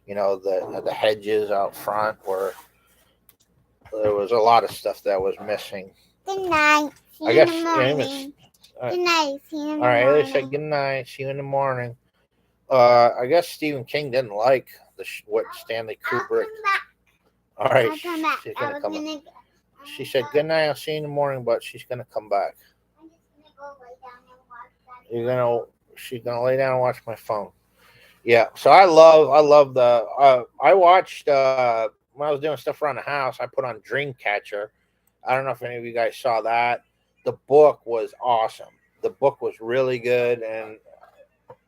S1: the hedges out front where there was a lot of stuff that was missing.
S2: Good night. See
S1: I
S2: you in
S1: guess
S2: the
S1: yeah,
S2: morning.
S1: all
S2: Good night. See you in the
S1: right. They said
S2: morning.
S1: good night. See you in the morning. I guess Stephen King didn't like what Stanley
S2: I'll
S1: Kubrick.
S2: come back.
S1: All right,
S2: I'll come back.
S1: she's
S2: I
S1: gonna
S2: was
S1: come back.
S2: gonna.
S1: She said good night. I'll see you in the morning, but she's gonna come back.
S2: I'm just gonna go lay down and watch that.
S1: You're gonna. She's gonna lay down and watch my phone. Yeah. So I love the. I watched when I was doing stuff around the house. I put on Dreamcatcher. I don't know if any of you guys saw that. The book was awesome. The book was really good, and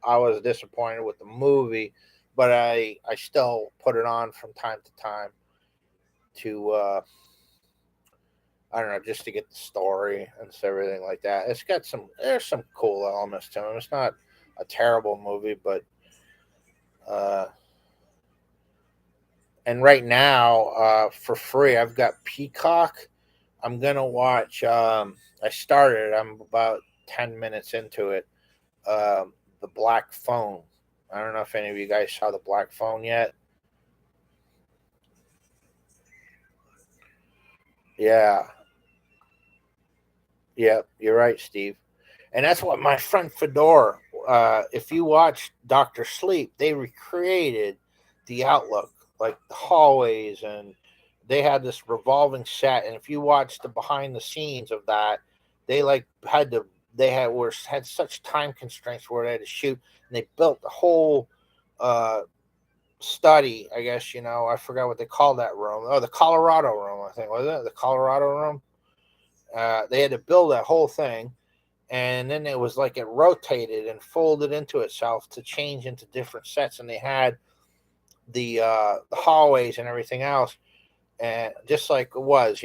S1: I was disappointed with the movie, but I still put it on from time to time to I don't know, just to get the story and everything like that. There's some cool elements to it. It's not a terrible movie, but uh, and right now for free I've got Peacock. I'm gonna watch. I started. I'm about 10 minutes into it. The Black Phone. I don't know if any of you guys saw the Black Phone yet. Yeah, yeah, you're right, Steve. And that's what my friend Fedor. If you watch Doctor Sleep, they recreated the Outlook, like the hallways, and they had this revolving set. And if you watch the behind the scenes of that, they like had to. They had such time constraints where they had to shoot, and they built the whole uh, study. I guess I forgot what they called that room. Oh, the Colorado room, I think was it the Colorado room. They had to build that whole thing, and then it was like it rotated and folded into itself to change into different sets, and they had the hallways and everything else, and just like it was,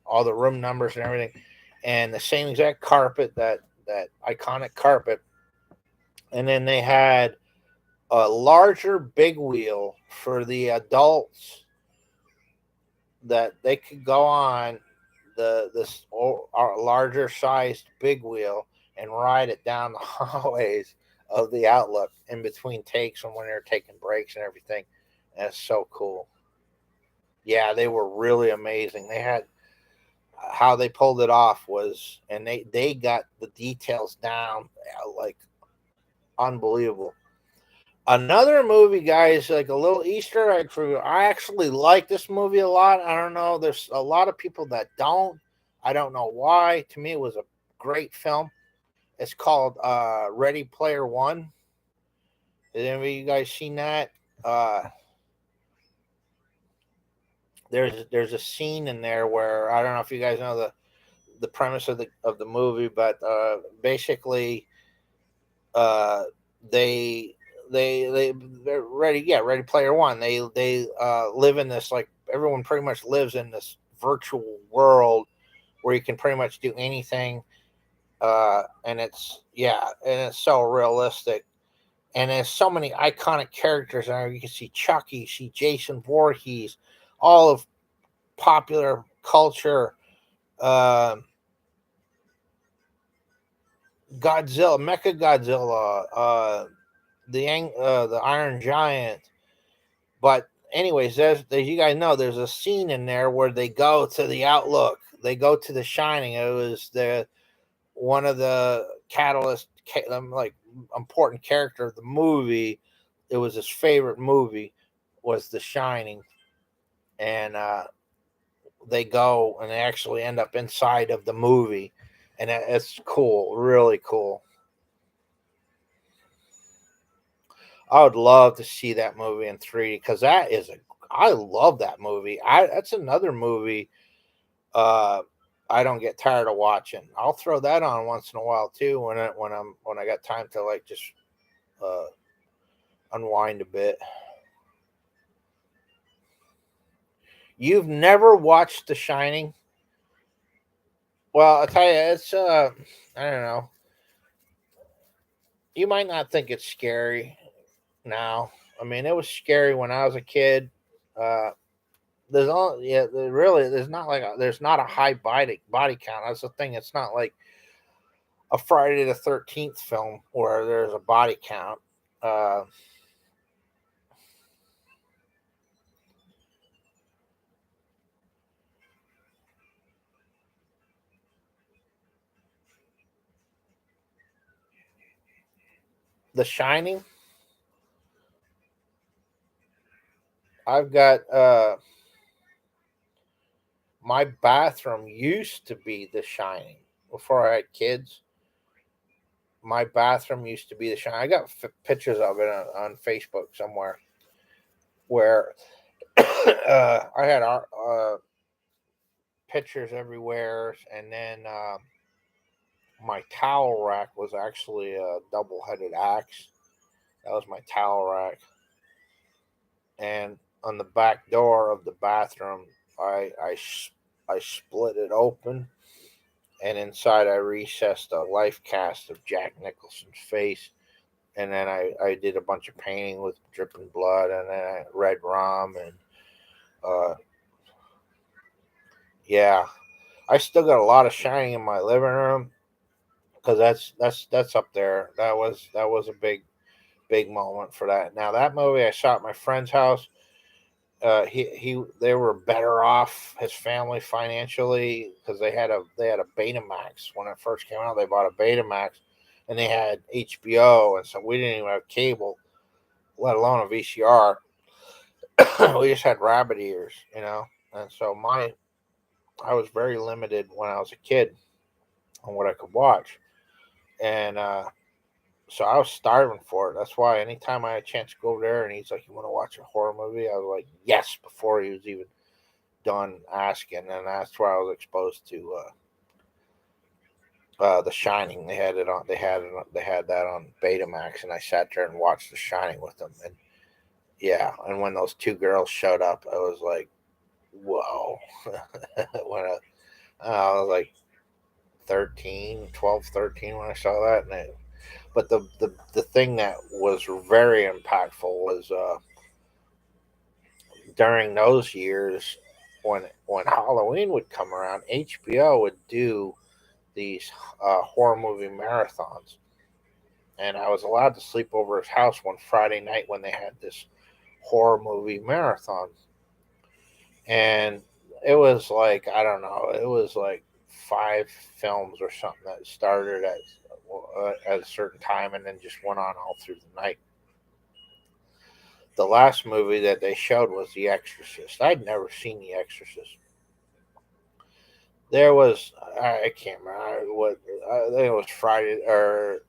S1: all the room numbers and everything, and the same exact carpet, that iconic carpet, and then they had a larger big wheel for the adults that they could go on this larger sized big wheel and ride it down the hallways of the Outlook in between takes and when they're taking breaks and everything. And it's so cool. Yeah, they were really amazing. They had how they pulled it off was, and they got the details down like unbelievable. Another movie, guys, like a little Easter egg for you. I actually like this movie a lot. I don't know. There's a lot of people that don't. I don't know why. To me, it was a great film. It's called Ready Player One. Has any of you guys seen that? Uh, there's a scene in there where I don't know if you guys know the premise of the movie, but basically uh, they they're ready. Yeah, Ready Player One. They live in this, like, everyone pretty much lives in this virtual world where you can pretty much do anything. And it's, yeah, and it's so realistic. And there's so many iconic characters in there. You can see Chucky, you see Jason Voorhees, all of popular culture. Uh, Godzilla, Mecha Godzilla, the Iron Giant. But anyways, as you guys know, there's a scene in there where they go to the Outlook. They go to The Shining. It was the one of the catalyst, like, important character of the movie. It was his favorite movie, was The Shining, and they go and they actually end up inside of the movie, and it's cool, really cool. I would love to see that movie in 3D because that is a. I love that movie. That's another movie. Uh, I don't get tired of watching. I'll throw that on once in a while too when I got time to, like, just uh, unwind a bit. You've never watched The Shining? Well, I'll tell you, it's I don't know. You might not think it's scary now. I mean, it was scary when I was a kid. Uh, there's all yeah, really there's not a high body count. That's the thing. It's not like a Friday the 13th film where there's a body count. Uh, the Shining. I've got my bathroom used to be The Shining before I had kids. My bathroom used to be The Shining. I got pictures of it on Facebook somewhere where I had our pictures everywhere, and then my towel rack was actually a double-headed axe. That was my towel rack, and on the back door of the bathroom, I split it open, and inside I recessed a life cast of Jack Nicholson's face, and then I did a bunch of painting with dripping blood, and then red rum, and uh, yeah, I still got a lot of Shining in my living room because that's up there. That was a big moment for that. Now that movie I saw at my friend's house. He they were better off, his family, financially, because they had a Betamax when it first came out. They bought a Betamax, and they had HBO, and so we didn't even have cable, let alone a VCR. We just had rabbit ears, and so my I was very limited when I was a kid on what I could watch, and so I was starving for it. That's why anytime I had a chance to go over there, and he's like, "You want to watch a horror movie?" I was like, "Yes!" Before he was even done asking, and that's where I was exposed to The Shining. They had it on. They had that on Betamax, and I sat there and watched The Shining with them. And yeah, and when those two girls showed up, I was like, "Whoa!" I was like 13, 12, 13 when I saw that, but the thing that was very impactful was during those years when Halloween would come around, HBO would do these horror movie marathons, and I was allowed to sleep over his house one Friday night when they had this horror movie marathon, and it was like, I don't know, it was like 5 films or something that started at a certain time and then just went on all through the night. The last movie that they showed was The Exorcist. I'd never seen The Exorcist. There was I can't remember what, I think it was Friday or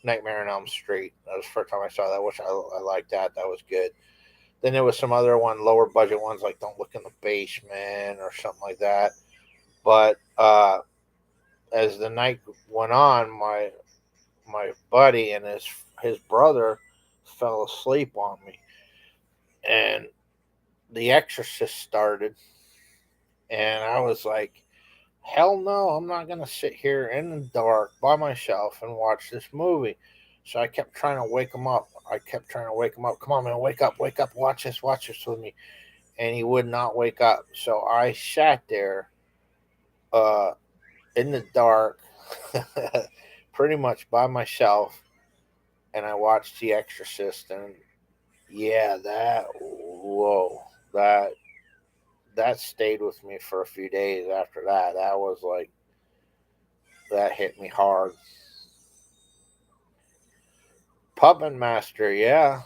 S1: Nightmare on Elm Street. That was the first time I saw that, which I liked that. That was good. Then there was some other lower budget ones like Don't Look in the Basement or something like that. But as the night went on, my buddy and his brother fell asleep on me, and The Exorcist started, and I was like, hell no, I'm not gonna sit here in the dark by myself and watch this movie. So I kept trying to wake him up. I kept trying to wake him up. Come on, man, wake up, watch this with me. And he would not wake up. So I sat there uh, in the dark, pretty much by myself, and I watched The Exorcist. And yeah, whoa, that that stayed with me for a few days after that. That was like that hit me hard. Puppet Master, yeah.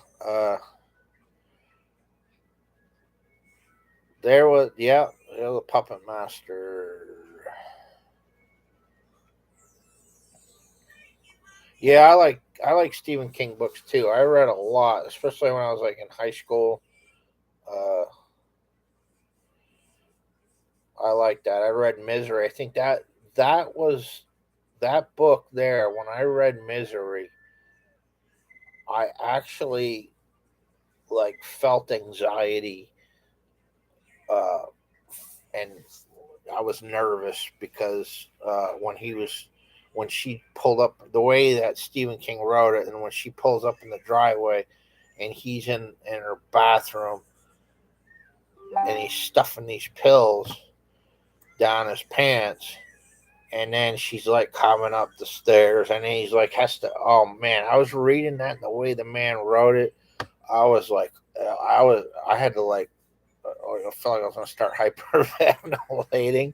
S1: There was, yeah, the Puppet Master. Yeah, I like Stephen King books too. I read a lot, especially when I was like in high school. Uh, I like that. I read Misery. I think that was that book there. When I read Misery, I actually like felt anxiety, uh, and I was nervous because when she pulled up the way that Stephen King wrote it, and when she pulls up in the driveway, and he's in her bathroom, and he's stuffing these pills down his pants, and then she's like coming up the stairs, and then he's like has to. Oh man, I was reading that and the way the man wrote it. I was like, I had to like, I felt like I was gonna start hyperventilating.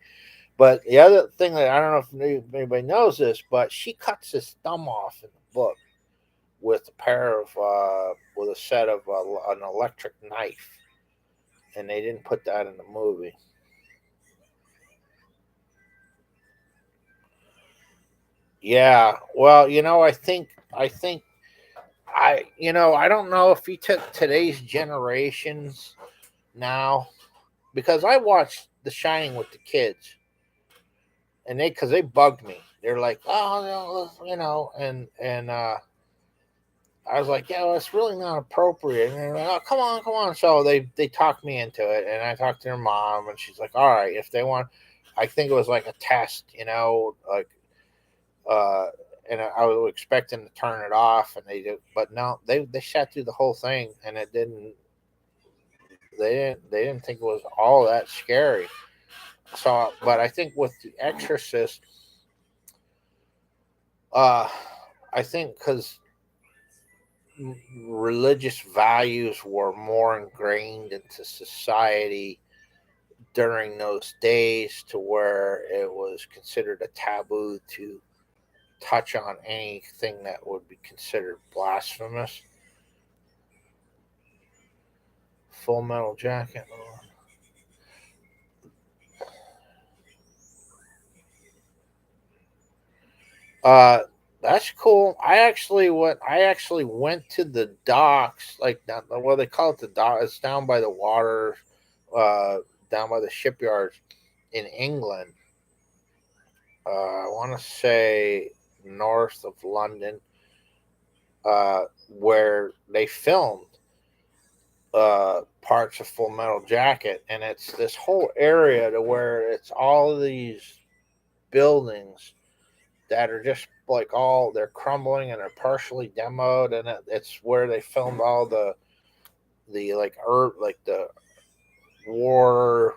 S1: But the other thing that I don't know if anybody knows this, but she cuts his thumb off in the book with with a set of an electric knife, and they didn't put that in the movie. Yeah, well, I think I don't know if you took today's generations now, because I watched The Shining with the kids, and they bugged me. They're like, oh, and I was like, yeah, well, it's really not appropriate. And they're like, oh, come on. So they talked me into it, and I talked to their mom, and she's like, all right, if they want, I think it was like a test, like, uh, and I was expecting to turn it off, and they did, but no, they sat through the whole thing, and it didn't. They didn't think it was all that scary. So, but I think with The Exorcist, uh, I think because religious values were more ingrained into society during those days, to where it was considered a taboo to touch on anything that would be considered blasphemous. Full Metal Jacket. Uh, that's cool. I actually went to the docks, like down, well, they call it the dock. It's down by the water, uh, down by the shipyards in England. I want to say north of London, where they filmed parts of Full Metal Jacket, and it's this whole area to where it's all of these buildings that are just like all they're crumbling and they're partially demoed, and it's where they filmed all the like the war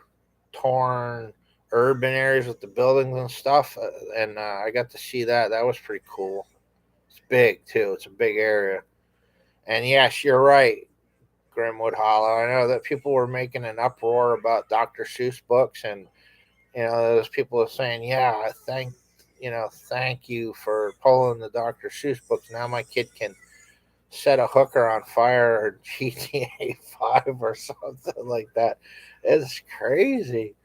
S1: torn urban areas with the buildings and stuff, and I got to see that. That was pretty cool. It's big too. It's a big area. And yes, you're right, Grimwood Hollow. I know that people were making an uproar about Dr. Seuss books, and those people are saying, "Yeah, thank you for pulling the Dr. Seuss books. Now my kid can set a hooker on fire or GTA 5 or something like that." It's crazy.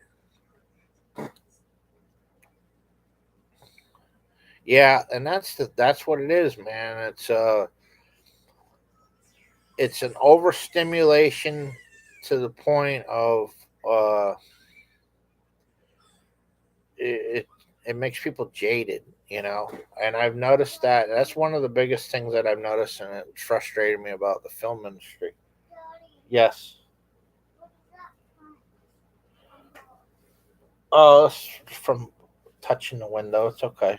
S1: Yeah, and that's what it is, man. It's an overstimulation to the point of uh, it. it makes people jaded, And I've noticed that. That's one of the biggest things that I've noticed, and it frustrated me about the film industry. Yes. Oh, it's from touching the window. It's okay.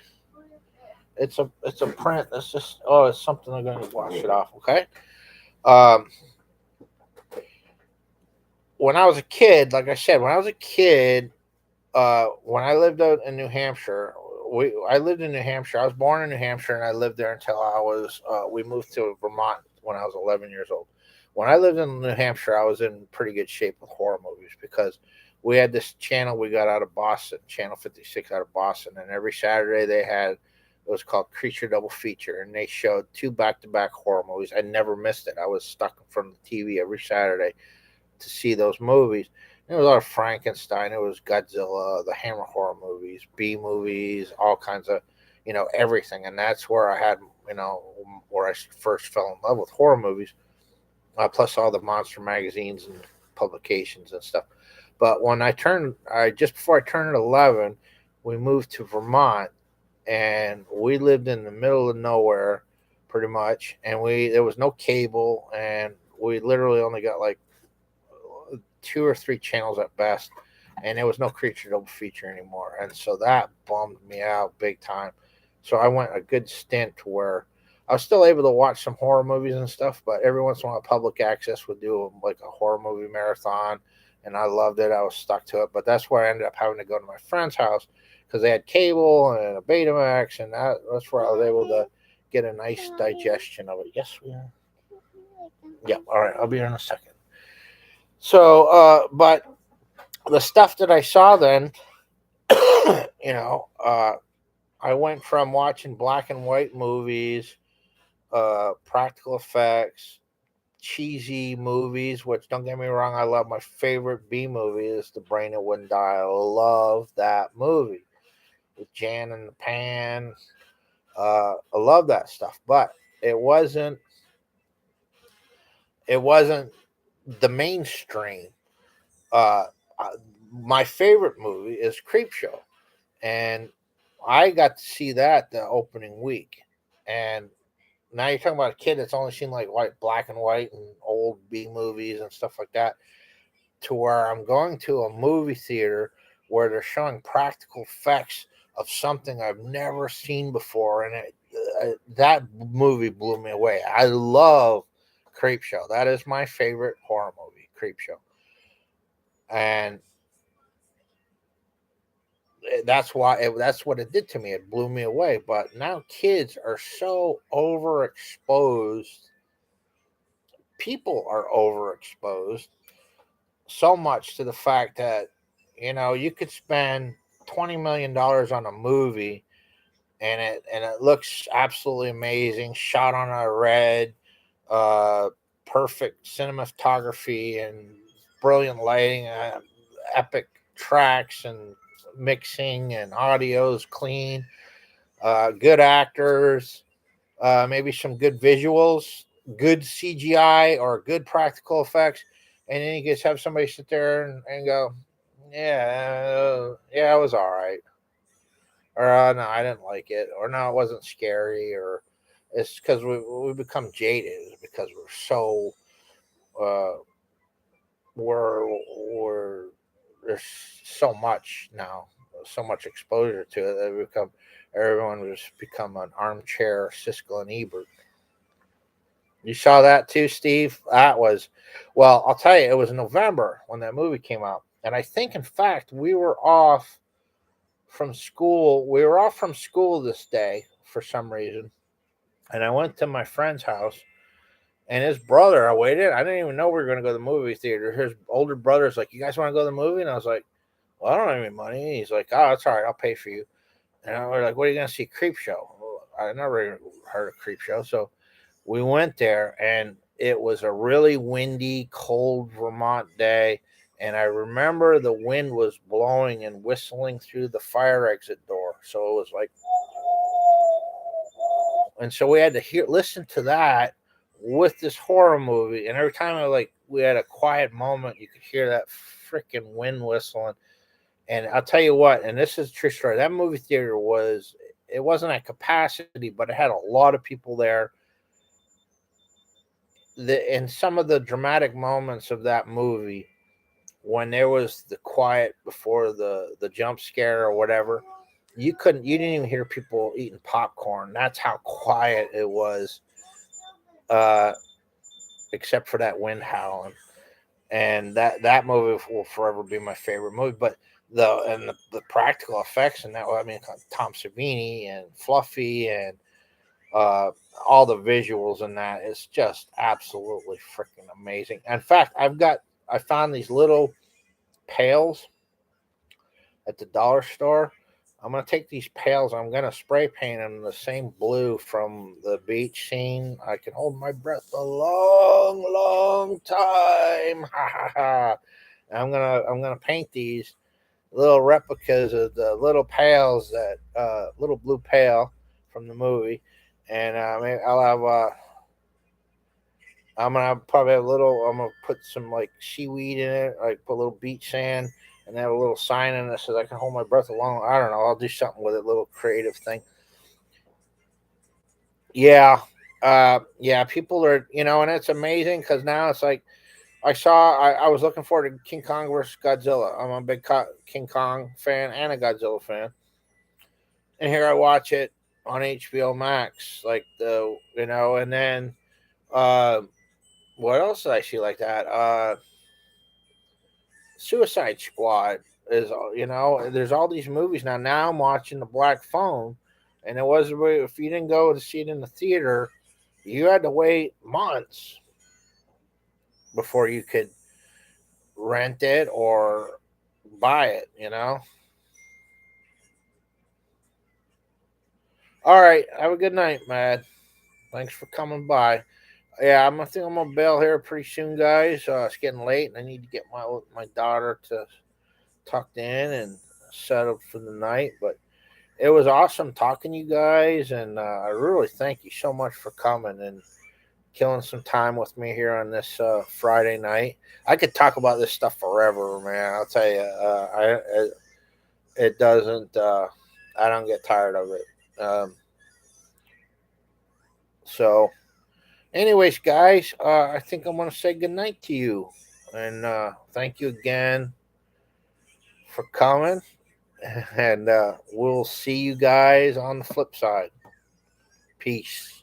S1: It's a print. It's just it's something I'm gonna wash it off. Okay. Um, when I was a kid, like I said, when I was a kid, when I lived out in New Hampshire, I lived in New Hampshire. I was born in New Hampshire, and I lived there until I was. We moved to Vermont when I was 11 years old. When I lived in New Hampshire, I was in pretty good shape with horror movies because we had this channel we got out of Boston, Channel 56 out of Boston, and every Saturday they had it was called Creature Double Feature, and they showed two back-to-back horror movies. I never missed it. I was stuck in front of the TV every Saturday to see those movies. There was a lot of Frankenstein. It was Godzilla, the Hammer horror movies, B movies, all kinds of, everything. And that's where I had, where I first fell in love with horror movies. Plus all the monster magazines and publications and stuff. But when I just before I turned 11, we moved to Vermont, and we lived in the middle of nowhere, pretty much. And there was no cable, and we literally only got like two or three channels at best, and there was no Creature Double Feature anymore, and so that bummed me out big time. So I went a good stint where I was still able to watch some horror movies and stuff, but every once in a while, public access would do like a horror movie marathon, and I loved it. I was stuck to it, but that's where I ended up having to go to my friend's house because they had cable and a Betamax, and that's where I was able to get a nice digestion of it. Yes, we are. Yeah, all right. I'll be here in a second. So, but the stuff that I saw then, you know, uh, I went from watching black and white movies, practical effects, cheesy movies, which don't get me wrong, I love. My favorite B movie is The Brain That Wouldn't Die. I love that movie with Jan and the Pan. I love that stuff, but it wasn't. It wasn't the mainstream. Uh, uh, my favorite movie is Creepshow, and I got to see that the opening week. And now you're talking about a kid that's only seen like black and white and old B movies and stuff like that, to where I'm going to a movie theater where they're showing practical effects of something I've never seen before, and that movie blew me away. I love Creepshow. That is my favorite horror movie, Creepshow, and that's what it did to me. It blew me away. But now kids are so overexposed. People are overexposed so much to the fact that you could spend $20 million on a movie, and it looks absolutely amazing, shot on a red, uh, perfect cinematography and brilliant lighting, epic tracks and mixing and audio is clean, good actors, maybe some good visuals, good CGI or good practical effects, and then you just have somebody sit there and go, yeah, it was all right, or no, I didn't like it, or no, it wasn't scary, or it's because we become jaded because we're so uh, we're there's so much now, so much exposure to it that we become everyone has become an armchair Siskel and Ebert. You saw that too, Steve? That was, well, I'll tell you, it was November when that movie came out. And I think, in fact, we were off from school. We were off from school this day for some reason. And I went to my friend's house, and his brother, I waited. I didn't even know we were going to go to the movie theater. His older brother's like, "You guys want to go to the movie?" And I was like, "Well, I don't have any money." He's like, "Oh, it's all right. I'll pay for you." And I was like, "What are you going to see? Creep Show?" Well, I never even heard of Creep Show. So we went there, and it was a really windy, cold Vermont day. And I remember the wind was blowing and whistling through the fire exit door. So it was like, and so we had to listen to that with this horror movie. And every time we had a quiet moment, you could hear that freaking wind whistling. And I'll tell you what, and this is a true story. That movie theater was, it wasn't at capacity, but it had a lot of people there. In some of the dramatic moments of that movie, when there was the quiet before the jump scare or whatever, you didn't even hear people eating popcorn. That's how quiet it was, uh, except for that wind howling. And that movie will forever be my favorite movie. But the practical effects and that, I mean, Tom Savini and Fluffy and uh, all the visuals in that is just absolutely freaking amazing. In fact, I found these little pails at the dollar store. I'm gonna take these pails. I'm gonna spray paint them the same blue from the beach scene. I can hold my breath a long, long time. Ha ha ha! I'm gonna paint these little replicas of the little pails, that little blue pail from the movie, and maybe I'll have I'm gonna probably have a little. I'm gonna put some like seaweed in it, like put a little beach sand, and have a little sign in it so that I can hold my breath along. I don't know. I'll do something with it, little creative thing. Yeah, yeah. People are, and it's amazing because now it's like I was looking forward to King Kong versus Godzilla. I'm a big King Kong fan and a Godzilla fan, and here I watch it on HBO Max, like and then uh, what else did I see like that? Suicide Squad is, there's all these movies now. Now I'm watching the Black Phone, and it was, if you didn't go to see it in the theater, you had to wait months before you could rent it or buy it. All right, have a good night, Mad. Thanks for coming by. Yeah, I think I'm gonna bail here pretty soon, guys. It's getting late, and I need to get my daughter to tucked in and set up for the night. But it was awesome talking to you guys, and I really thank you so much for coming and killing some time with me here on this Friday night. I could talk about this stuff forever, man. I'll tell you, it doesn't. I don't get tired of it. So, anyways, guys, I think I'm gonna say goodnight to you, and thank you again for coming. And we'll see you guys on the flip side. Peace.